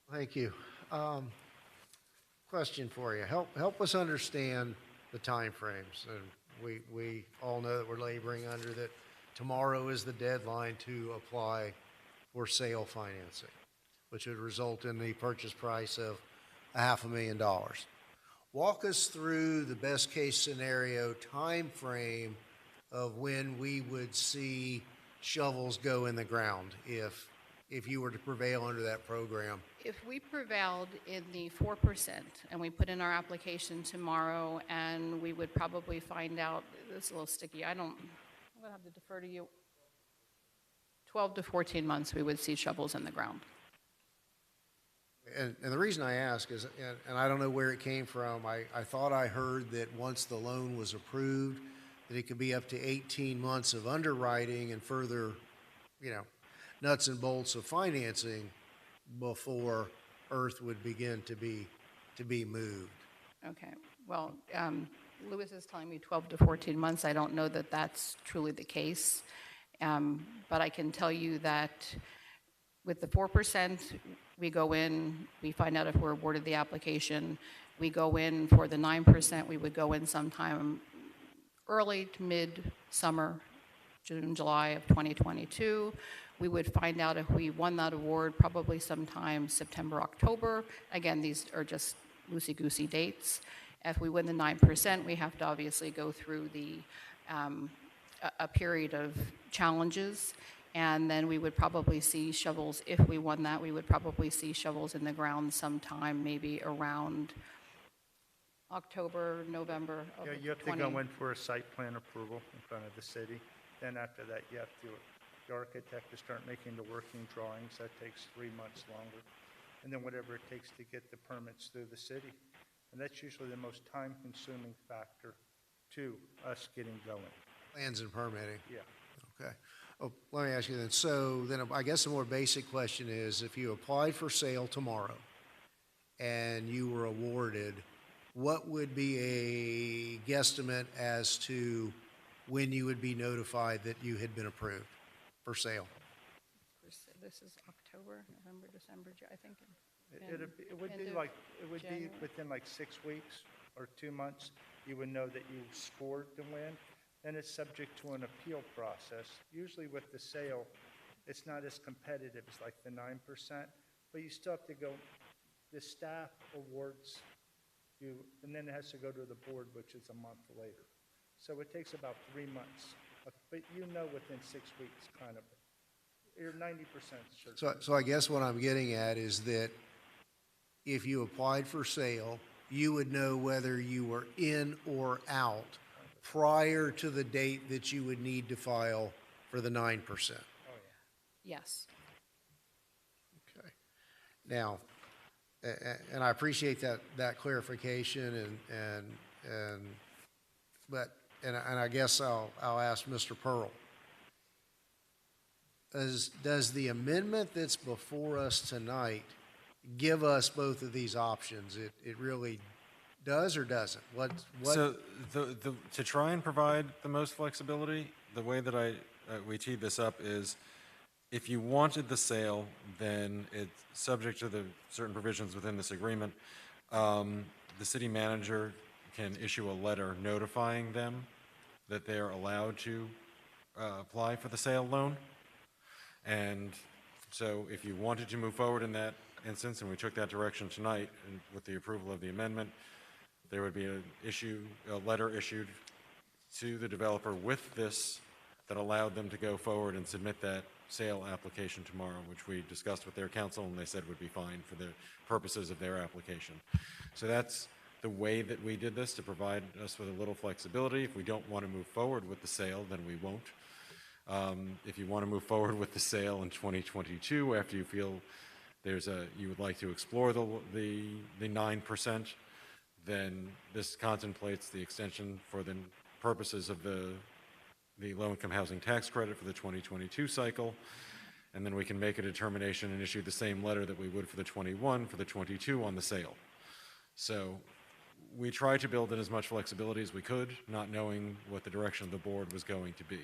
Thank you. Question for you. Help us understand the timeframes. And we all know that we're laboring under that tomorrow is the deadline to apply for sale financing, which would result in the purchase price of $500,000. Walk us through the best case scenario time frame of when we would see shovels go in the ground if you were to prevail under that program? If we prevailed in the 4% and we put in our application tomorrow, and we would probably find out, it's a little sticky, I'm going to have to defer to you. 12 to 14 months, we would see shovels in the ground. And the reason I ask is, and I don't know where it came from, I thought I heard that once the loan was approved, that it could be up to 18 months of underwriting and further, nuts and bolts of financing before earth would begin to be moved. Okay, well, Lewis is telling me 12 to 14 months. I don't know that that's truly the case. But I can tell you that with the 4%, we go in, we find out if we're awarded the application. We go in for the 9%, we would go in sometime early to mid-summer, June, July of 2022. We would find out if we won that award probably sometime September, October. Again, these are just loosey-goosey dates. If we win the 9%, we have to obviously go through a period of challenges, and then we would probably see shovels. If we won that, we would probably see shovels in the ground sometime maybe around October, November of Yeah, you have to go in for a site plan approval in front of the city. Then after that, you have the architect to start making the working drawings. That takes 3 months longer. And then whatever it takes to get the permits through the city. And that's usually the most time-consuming factor to us getting going. Plans and permitting. Yeah. Okay. Oh, let me ask you then. So then I guess the more basic question is, if you applied for sale tomorrow and you were awarded, what would be a guesstimate as to when you would be notified that you had been approved for sale? This is October, November, December, I think. It would be within like 6 weeks or 2 months. You would know that you scored the win. Then it's subject to an appeal process. Usually with the sale, it's not as competitive as like the 9%, but you still have to go, the staff awards you, and then it has to go to the board, which is a month later. So it takes about 3 months, but within 6 weeks, kind of. You're 90% certain. So I guess what I'm getting at is that if you applied for sale, you would know whether you were in or out prior to the date that you would need to file for the 9%. Yes. Okay. Now, and I appreciate that clarification, but I guess I'll ask Mr. Pearl. Does the amendment that's before us tonight give us both of these options? It really does or doesn't? What? So to try and provide the most flexibility, the way that we teed this up is, if you wanted the sale, then it's subject to the certain provisions within this agreement. The city manager can issue a letter notifying them that they are allowed to apply for the sale loan. And so if you wanted to move forward in that instance, and we took that direction tonight, and with the approval of the amendment, there would be a letter issued to the developer with this that allowed them to go forward and submit that sale application tomorrow, which we discussed with their counsel, and they said would be fine for the purposes of their application. So that's the way that we did this, to provide us with a little flexibility. If we don't want to move forward with the sale, then we won't. If you want to move forward with the sale in 2022, after you feel you would like to explore the 9%, then this contemplates the extension for the purposes of the low-income housing tax credit for the 2022 cycle, and then we can make a determination and issue the same letter that we would for the 21 for the 22 on the sale. So we tried to build in as much flexibility as we could, not knowing what the direction of the board was going to be.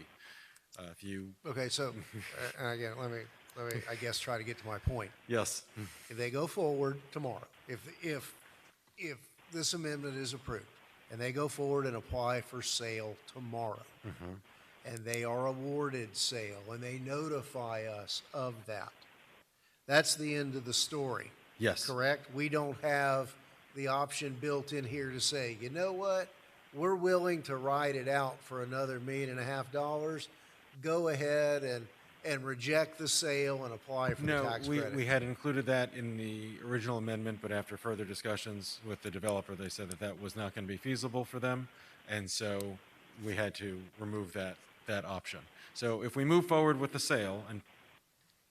Okay, so and again, let me I guess try to get to my point. Yes. If they go forward tomorrow, if this amendment is approved and they go forward and apply for sale tomorrow, and they are awarded sale and they notify us of that, that's the end of the story. Yes. Correct? We don't have the option built in here to say, you know what, we're willing to ride it out for another $1.5 million, go ahead and reject the sale and apply for the No, tax credit? we had included that in the original amendment, but after further discussions with the developer, they said that that was not going to be feasible for them, and so we had to remove that option. So if we move forward with the sale and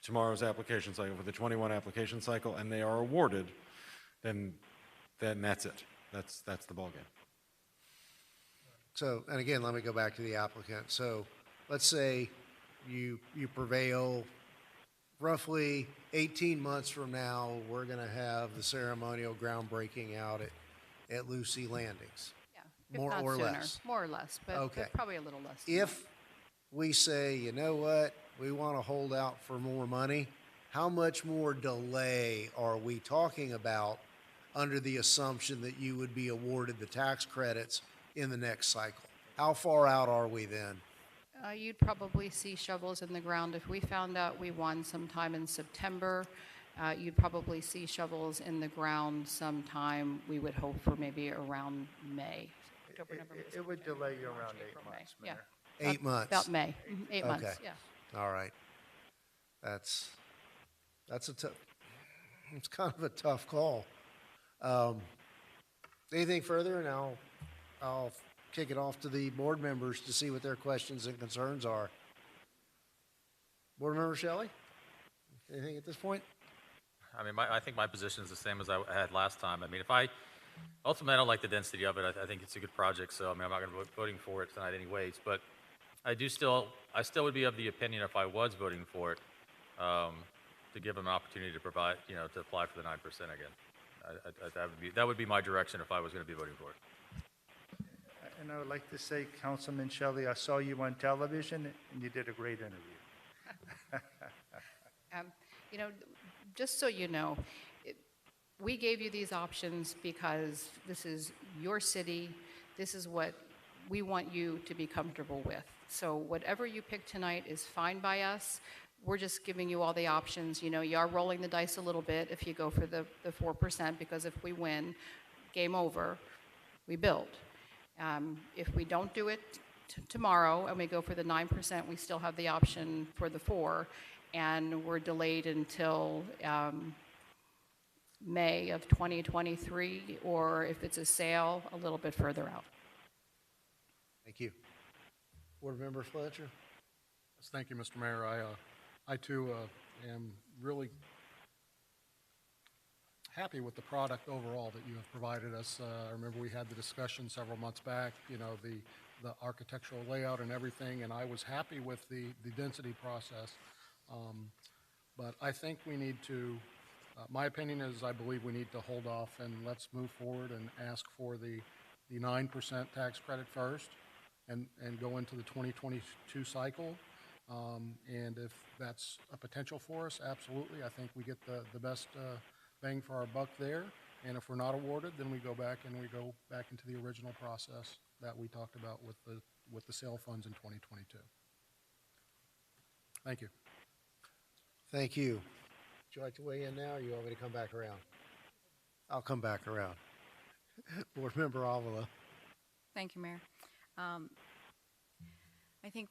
tomorrow's application cycle, for the 21 application cycle, and they are awarded, then that's it. That's the ballgame. So, and again, let me go back to the applicant. So let's say you prevail. Roughly 18 months from now, we're going to have the ceremonial groundbreaking out at Lucy Landings. If More not or sooner. less. More or less, but Okay. probably a little less. than If we say, you know what, we want to hold out for more money, how much more delay are we talking about under the assumption that you would be awarded the tax credits in the next cycle? How far out are we then? You'd probably see shovels in the ground. If we found out we won sometime in September, you'd probably see shovels in the ground sometime, we would hope for maybe around May. October, November, It would delay you around 8 months, Yeah. Mayor. 8 months? About May. 8 months, Okay. yeah. All right. That's a tough, it's kind of a tough call. Anything further, and I'll kick it off to the board members to see what their questions and concerns are. Board Member Shelley? Anything at this point? I mean, I think my position is the same as I had last time. I mean, ultimately, I don't like the density of it. I think it's a good project, so I mean, I'm not going to be voting for it tonight anyways, but I still would be of the opinion if I was voting for it, to give them an opportunity to provide, to apply for the 9% again. That would be my direction if I was going to be voting for it. And I would like to say, Councilman Shelley, I saw you on television, and you did a great interview. Just so you know, we gave you these options because this is your city. This is what we want you to be comfortable with. So whatever you pick tonight is fine by us. We're just giving you all the options. You are rolling the dice a little bit if you go for the 4%, because if we win, game over, we build. If we don't do it tomorrow and we go for the 9%, we still have the option for the 4%, and we're delayed until May of 2023, or if it's a sale, a little bit further out. Thank you. Board Member Fletcher? Yes, thank you, Mr. Mayor. I too am really happy with the product overall that you have provided us. I remember we had the discussion several months back, the architectural layout and everything, and I was happy with the density process. But I think we need to, my opinion is I believe we need to hold off and let's move forward and ask for the 9% tax credit first and go into the 2022 cycle. And if that's a potential for us, absolutely. I think we get the best bang for our buck there. And if we're not awarded, then we go back into the original process that we talked about with the sale funds in 2022. Thank you. Thank you. Would you like to weigh in now, or you want me to come back around? I'll come back around. Board Member Avila. Thank you, Mayor. I think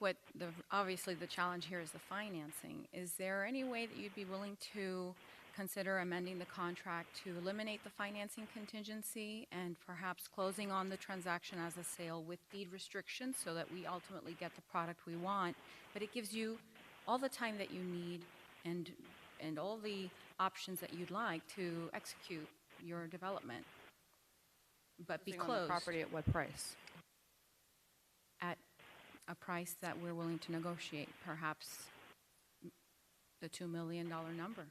obviously the challenge here is the financing. Is there any way that you'd be willing to consider amending the contract to eliminate the financing contingency and perhaps closing on the transaction as a sale with deed restrictions so that we ultimately get the product we want, but it gives you all the time that you need and all the options that you'd like to execute your development, but be Closing on the closed property at what price? at a price that we're willing to negotiate, perhaps the $2 million number.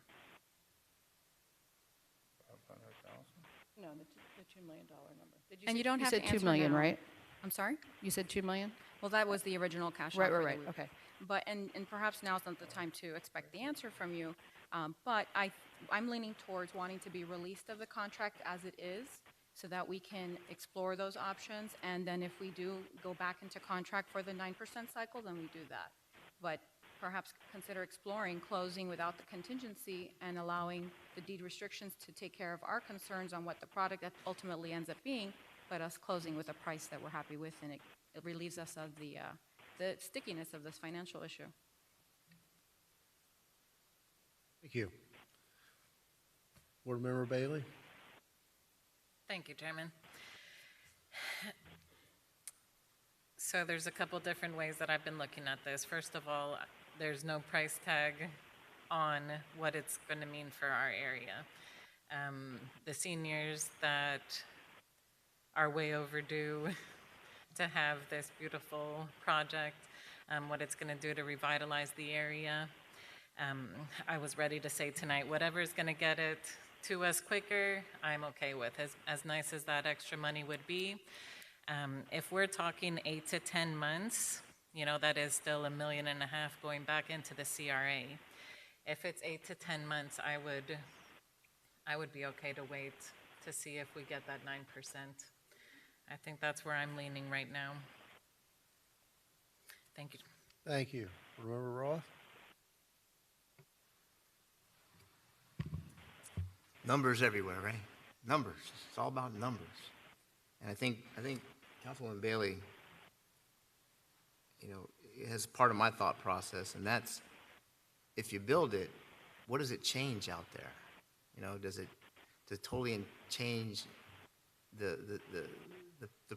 No, the $2 million number. And you don't have to You said answer $2 million, now. right? I'm sorry? You said $2 million? Well, that was the original cash Right, offer right, that right, we- okay. But, and perhaps now's not the time to expect the answer from you, but I'm leaning towards wanting to be released of the contract as it is so that we can explore those options, and then if we do go back into contract for the 9% cycle, then we do that. But perhaps consider exploring closing without the contingency and allowing the deed restrictions to take care of our concerns on what the product ultimately ends up being, but us closing with a price that we're happy with, and it relieves us of the the stickiness of this financial issue. Thank you. Board Member Bailey? Thank you, Chairman. So there's a couple different ways that I've been looking at this. First of all, there's no price tag on what it's going to mean for our area. The seniors that are way overdue to have this beautiful project, what it's going to do to revitalize the area. I was ready to say tonight, whatever is going to get it to us quicker, I'm okay with, as nice as that extra money would be. If we're talking 8 to 10 months, you know, that is still $1.5 million going back into the CRA. If it's 8 to 10 months, I would be okay to wait to see if we get that 9%. I think that's where I'm leaning right now. Thank you. Thank you. Board Member Roth? Numbers everywhere, right? Numbers. It's all about numbers. And I think Councilwoman Bailey, you know, has part of my thought process, and that's, if you build it, what does it change out there? You know, does it totally change the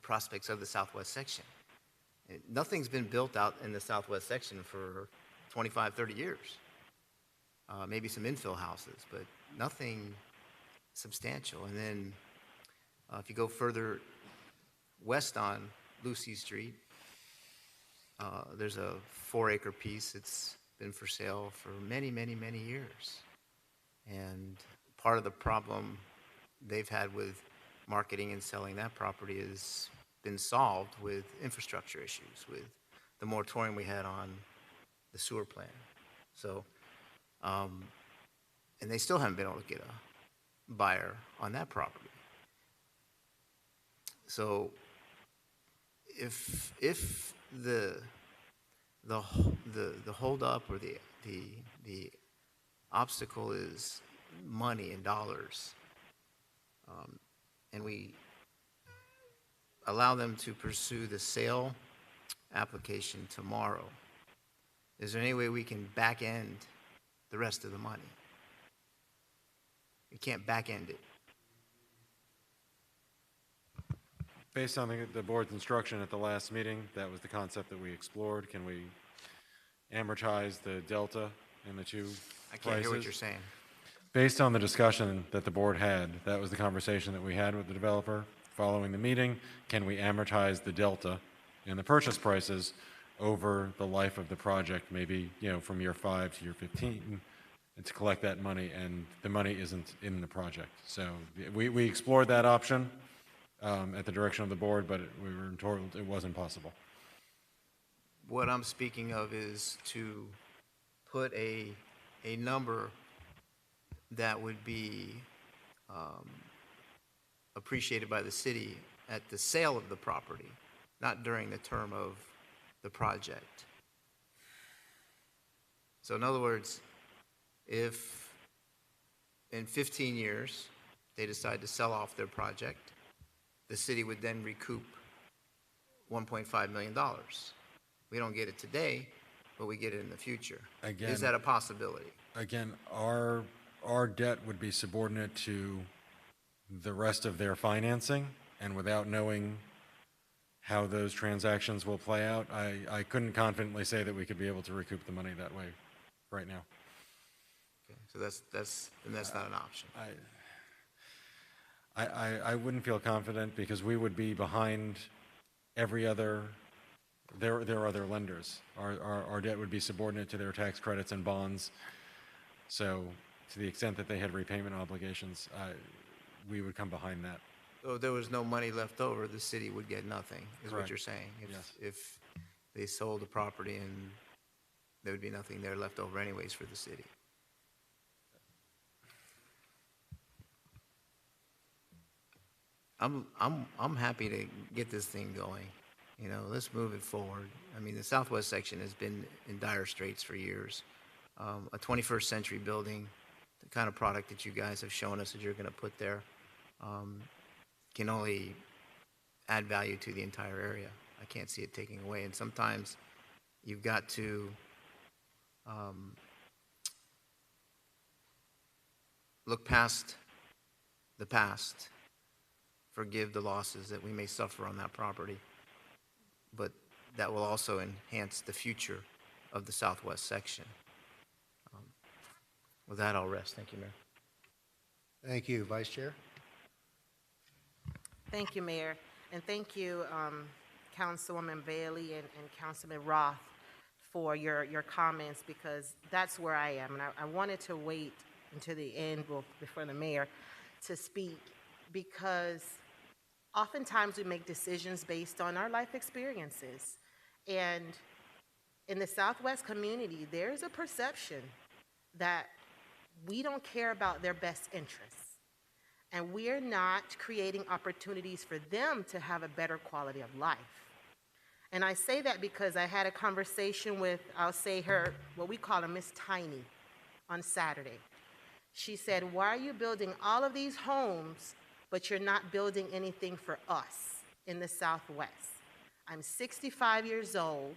prospects of the southwest section? Nothing's been built out in the southwest section for 25, 30 years. Maybe some infill houses, but nothing substantial. And then if you go further west on Lucy Street, there's a 4-acre piece. It's been for sale for many, many, many years. And part of the problem they've had with marketing and selling that property has been solved with infrastructure issues, with the moratorium we had on the sewer plant. So, and they still haven't been able to get a buyer on that property. So, if the holdup or the obstacle is money and dollars, and we allow them to pursue the sale application tomorrow, is there any way we can back end the rest of the money? We can't back end it. Based on the board's instruction at the last meeting, that was the concept that we explored. Can we amortize the delta in the two I can't prices? hear what you're saying. Based on the discussion that the board had, that was the conversation that we had with the developer following the meeting. Can we amortize the delta in the purchase prices over the life of the project, maybe, you know, from year 5 to year 15, and to collect that money, and the money isn't in the project. So we explored that option at the direction of the board, but we were told it wasn't possible. What I'm speaking of is to put a number that would be appreciated by the city at the sale of the property, not during the term of the project. So in other words, if in 15 years they decide to sell off their project, the city would then recoup $1.5 million. We don't get it today, but we get it in the future. Again, is that a possibility? Again, our debt would be subordinate to the rest of their financing, and without knowing how those transactions will play out, I couldn't confidently say that we could be able to recoup the money that way right now. Okay, so that's not an option. I wouldn't feel confident, because we would be behind every other, there are other lenders. Our debt would be subordinate to their tax credits and bonds. So to the extent that they had repayment obligations, we would come behind that. So if there was no money left over, the city would get nothing, is Correct. what you're saying? Yes. If they sold the property, and there would be nothing there left over anyways for the city. I'm happy to get this thing going. You know, let's move it forward. I mean, the southwest section has been in dire straits for years. A 21st century building, the kind of product that you guys have shown us that you're going to put there, can only add value to the entire area. I can't see it taking away. And sometimes You've got to look past the past, forgive the losses that we may suffer on that property, but that will also enhance the future of the southwest section. With that, I'll rest. Thank you, Mayor. Thank you. Vice Chair? Thank you, Mayor. And thank you, Councilwoman Bailey and Councilman Roth for your comments, because that's where I am. And I wanted to wait until the end before the mayor to speak, because oftentimes we make decisions based on our life experiences. And in the Southwest community, there's a perception that we don't care about their best interests, and we're not creating opportunities for them to have a better quality of life. And I say that because I had a conversation with, I'll say her, what we call a Miss Tiny, on Saturday. She said, why are you building all of these homes, but you're not building anything for us in the Southwest? I'm 65 years old.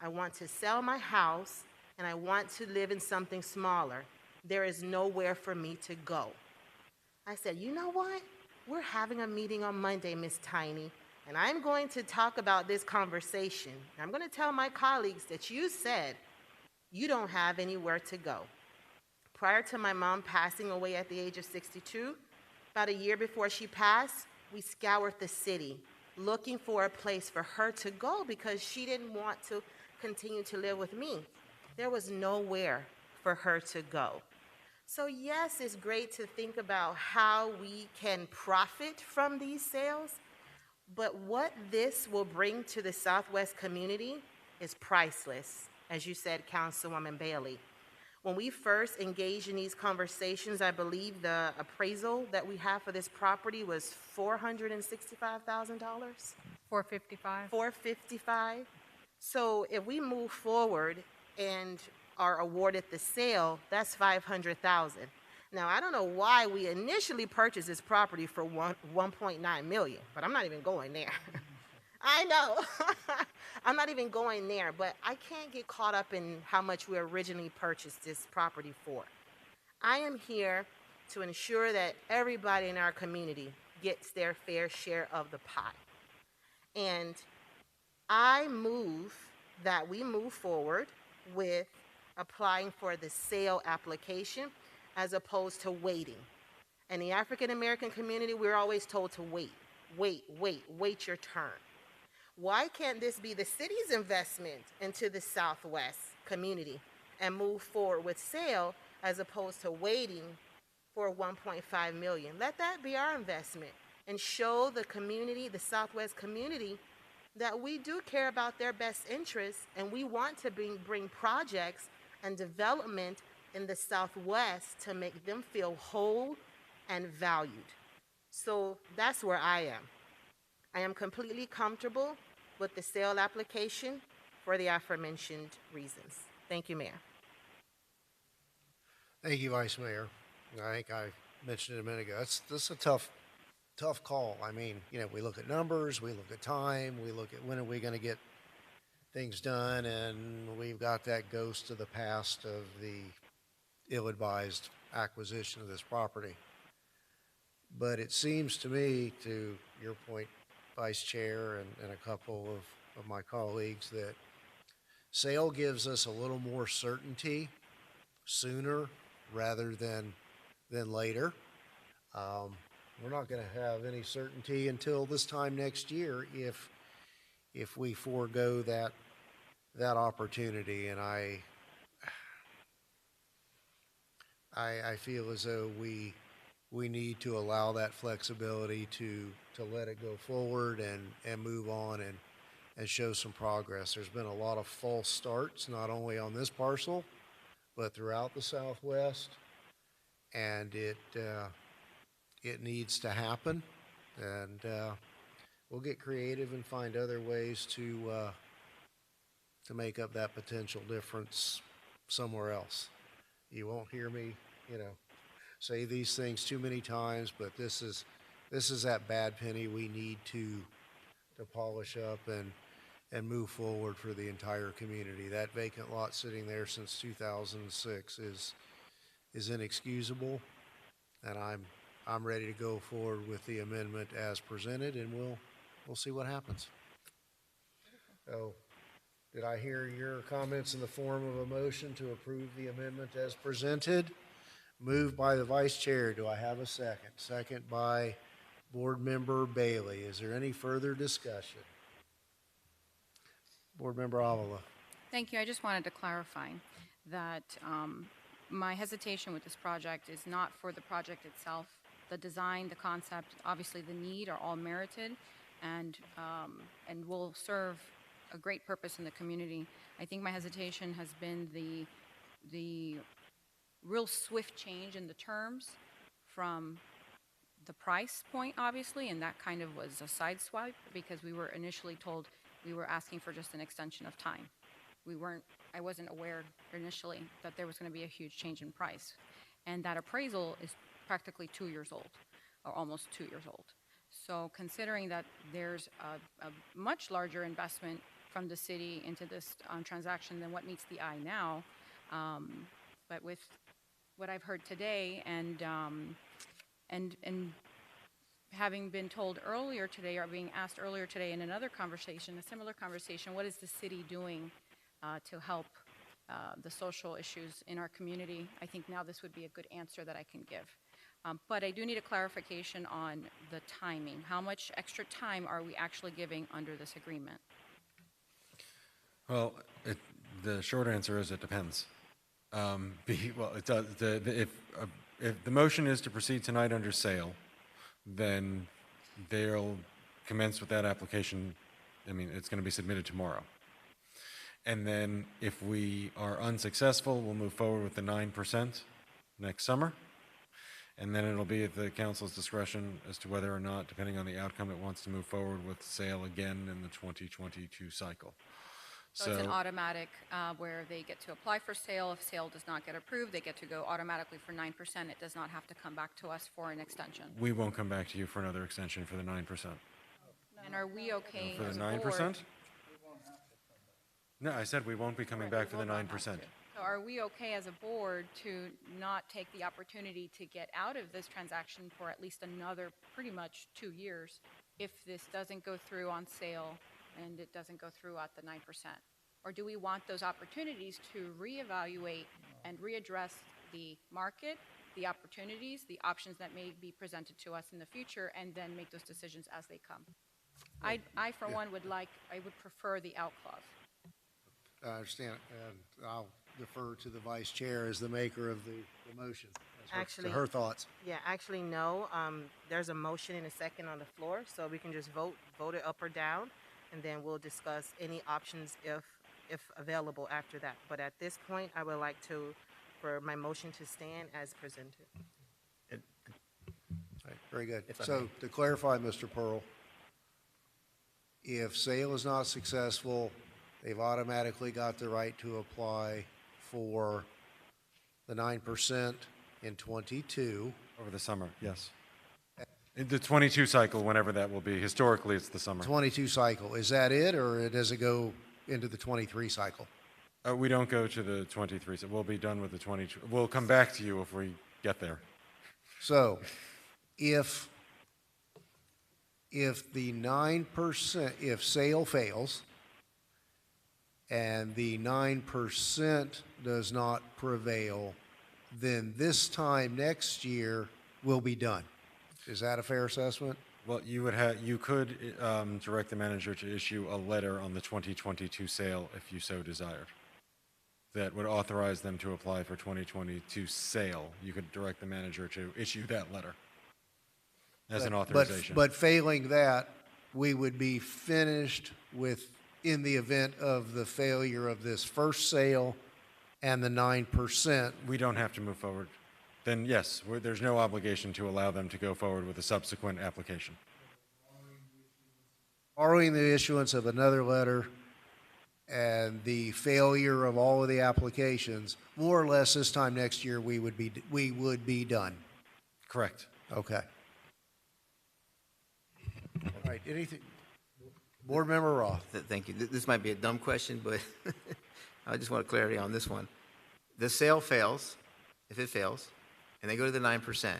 I want to sell my house, and I want to live in something smaller. There is nowhere for me to go. I said, you know what? We're having a meeting on Monday, Miss Tiny, and I'm going to talk about this conversation. I'm going to tell my colleagues that you said you don't have anywhere to go. Prior to my mom passing away at the age of 62, about a year before she passed, we scoured the city looking for a place for her to go because she didn't want to continue to live with me. There was nowhere for her to go. So yes, it's great to think about how we can profit from these sales, but what this will bring to the Southwest community is priceless, as you said, Councilwoman Bailey. When we first engaged in these conversations, I believe the appraisal that we have for this property was $465,000. $455. $455. So if we move forward and are awarded the sale, that's $500,000. Now, I don't know why we initially purchased this property for $1.9 million, but I'm not even going there. I know. I'm not even going there, but I can't get caught up in how much we originally purchased this property for. I am here to ensure that everybody in our community gets their fair share of the pie. And I move that we move forward with applying for the sale application as opposed to waiting. In the African American community, we're always told to wait your turn. Why can't this be the city's investment into the Southwest community and move forward with sale as opposed to waiting for $1.5 million? Let that be our investment and show the community, the Southwest community, that we do care about their best interests and we want to bring projects and development in the Southwest to make them feel whole and valued. So that's where I am. I am completely comfortable with the sale application for the aforementioned reasons. Thank you, Mayor. Thank you, Vice Mayor. I think I mentioned it a minute ago. This is a tough call. I mean, we look at numbers, we look at time, we look at when are we going to get things done, and we've got that ghost of the past of the ill-advised acquisition of this property. But it seems to me, to your point, Vice Chair, and a couple of my colleagues, that sale gives us a little more certainty sooner rather than later. We're not going to have any certainty until this time next year if we forego that opportunity. And I feel as though we need to allow that flexibility to let it go forward and move on and show some progress. There's been a lot of false starts, not only on this parcel, but throughout the Southwest, and it needs to happen. And we'll get creative and find other ways to make up that potential difference somewhere else. You won't hear me, say these things too many times, but this is that bad penny we need to polish up and move forward for the entire community. That vacant lot sitting there since 2006 is inexcusable, and I'm ready to go forward with the amendment as presented, and we'll see what happens. So, did I hear your comments in the form of a motion to approve the amendment as presented? Moved by the vice chair. Do I have a second? Second by Board Member Bailey. Is there any further discussion? Board Member Avila. Thank you. I just wanted to clarify that my hesitation with this project is not for the project itself. The design, the concept, obviously the need are all merited and will serve a great purpose in the community. I think my hesitation has been the real swift change in the terms from the price point, obviously, and that kind of was a sideswipe because we were initially told we were asking for just an extension of time. I wasn't aware initially that there was going to be a huge change in price. And that appraisal is practically 2 years old, or almost 2 years old. So considering that there's a much larger investment from the city into this transaction than what meets the eye now, but with what I've heard today and having been told earlier today, or being asked earlier today in another conversation, a similar conversation, what is the city doing to help the social issues in our community? I think now this would be a good answer that I can give. But I do need a clarification on the timing. How much extra time are we actually giving under this agreement? Well, the short answer is it depends. Well, it does. If the motion is to proceed tonight under sale, then they'll commence with that application. I mean, it's going to be submitted tomorrow. And then if we are unsuccessful, we'll move forward with the 9% next summer. And then it'll be at the council's discretion as to whether or not, depending on the outcome, it wants to move forward with sale again in the 2022 cycle. So it's an automatic where they get to apply for sale. If sale does not get approved, they get to go automatically for 9%. It does not have to come back to us for an extension. We won't come back to you for another extension for the 9%. And are we okay For as the a 9%? board? No, I said we won't be coming back for the 9%. So are we okay as a board to not take the opportunity to get out of this transaction for at least another pretty much 2 years if this doesn't go through on sale and it doesn't go through at the 9%? Or do we want those opportunities to reevaluate and readdress the market, the opportunities, the options that may be presented to us in the future, and then make those decisions as they come? I for one, would prefer the out clause. I understand, and I'll defer to the vice chair as the maker of the motion. Actually, her thoughts. Yeah, actually, no. There's a motion and a second on the floor, so we can just vote it up or down, and then we'll discuss any options if available after that. But at this point, I would like for my motion to stand as presented. All right, very good. So to clarify, Mr. Pearl, if sale is not successful, they've automatically got the right to apply for the 9% in 22. Over the summer, yes. In the 22 cycle, whenever that will be. Historically, it's the summer. 22 cycle. Is that it, or does it go into the 23 cycle? We don't go to the 23, so we'll be done with the 22. We'll come back to you if we get there. So, if the 9%, if sale fails, and the 9% does not prevail, then this time next year we'll be done. Is that a fair assessment? Well, you could direct the manager to issue a letter on the 2022 sale if you so desired. That would authorize them to apply for 2022 sale. You could direct the manager to issue that letter as an authorization. But failing that, we would be finished in the event of the failure of this first sale and the 9%. We don't have to move forward. Then yes, there's no obligation to allow them to go forward with a subsequent application. Borrowing the issuance of another letter and the failure of all of the applications, more or less this time next year, we would be done. Correct. Okay. All right, anything? Board Member Roth. Thank you. This might be a dumb question, but I just want clarity on this one. The sale fails, if it fails, and they go to the 9%,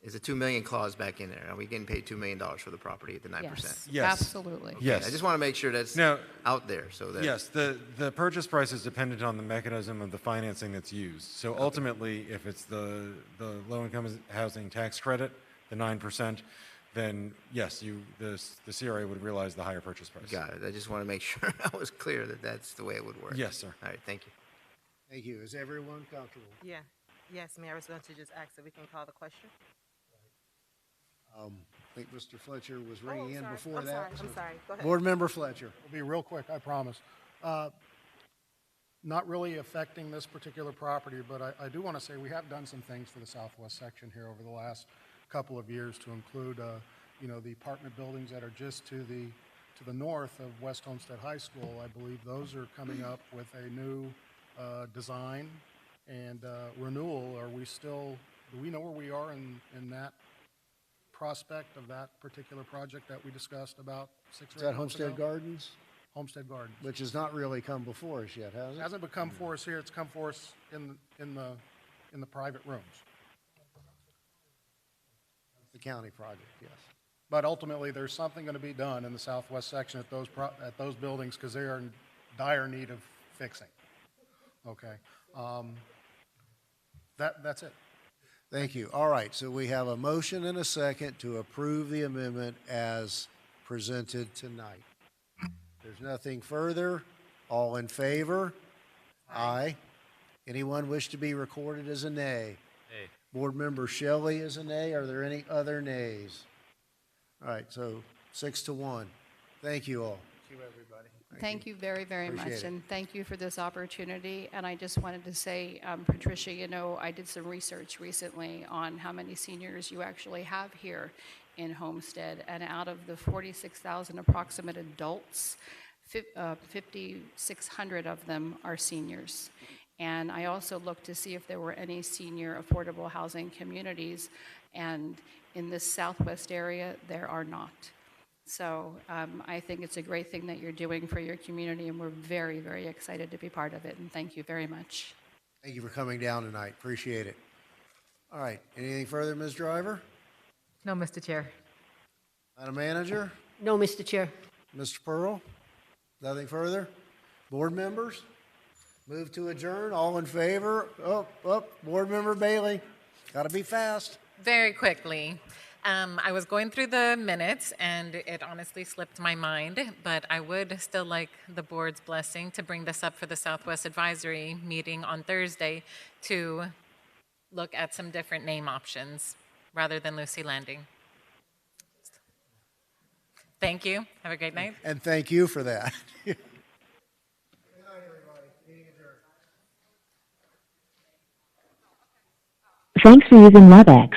is a $2 million clause back in there? Are we getting paid $2 million for the property at the 9%? Yes, Yes. absolutely. Okay, Yes. I just want to make sure that's Now- out there, so that. Yes, the purchase price is dependent on the mechanism of the financing that's used. So ultimately, if it's the low-income housing tax credit, the 9%, then yes, the CRA would realize the higher purchase price. Got it. I just want to make sure I was clear that that's the way it would work. Yes, sir. All right, thank you. Thank you. Is everyone comfortable? Yeah. Yes, Mayor, I was going to just ask if we can call the question. I think Mr. Fletcher was ringing in sorry. before I'm that. sorry. so- I'm sorry. Go ahead. Board Member Fletcher. It'll be real quick, I promise. Not really affecting this particular property, but I do want to say we have done some things for the southwest section here over the last couple of years to include, the apartment buildings that are just to the north of West Homestead High School. I believe those are coming up with a new design and renewal. Do we know where we are in that prospect of that particular project that we discussed about 6 Is or 8 that months Homestead ago? Gardens? Homestead Gardens. Which has not really come before us yet, has It it? hasn't become for us here, it's come for us in the private rooms. The county project, yes. But ultimately, there's something going to be done in the southwest section at those buildings because they are in dire need of fixing. Okay. That's it. Thank you. All right, so we have a motion and a second to approve the amendment as presented tonight. There's nothing further. All in favor? Aye. Anyone wish to be recorded as a nay? Nay. Board Member Shelley is a nay. Are there any other nays? All right, so 6-1. Thank you all. Thank you, everybody. Thank you very, very much, Appreciate it. and thank you for this opportunity. And I just wanted to say, Patricia, I did some research recently on how many seniors you actually have here in Homestead, and out of the 46,000 approximate adults, 5,600 of them are seniors. And I also looked to see if there were any senior affordable housing communities, and in this southwest area, there are not. So I think it's a great thing that you're doing for your community, and we're very, very excited to be part of it, and thank you very much. Thank you for coming down tonight. Appreciate it. All right, anything further, Ms. Driver? No, Mr. Chair. Madam Manager? No, Mr. Chair. Mr. Pearl? Nothing further? Board members? Move to adjourn. All in favor? Board Member Bailey. Got to be fast. Very quickly. I was going through the minutes, and it honestly slipped my mind, but I would still like the board's blessing to bring this up for the Southwest Advisory meeting on Thursday to look at some different name options rather than Lucy Landing. Thank you. Have a great night. And thank you for that. Thanks for using WebEx.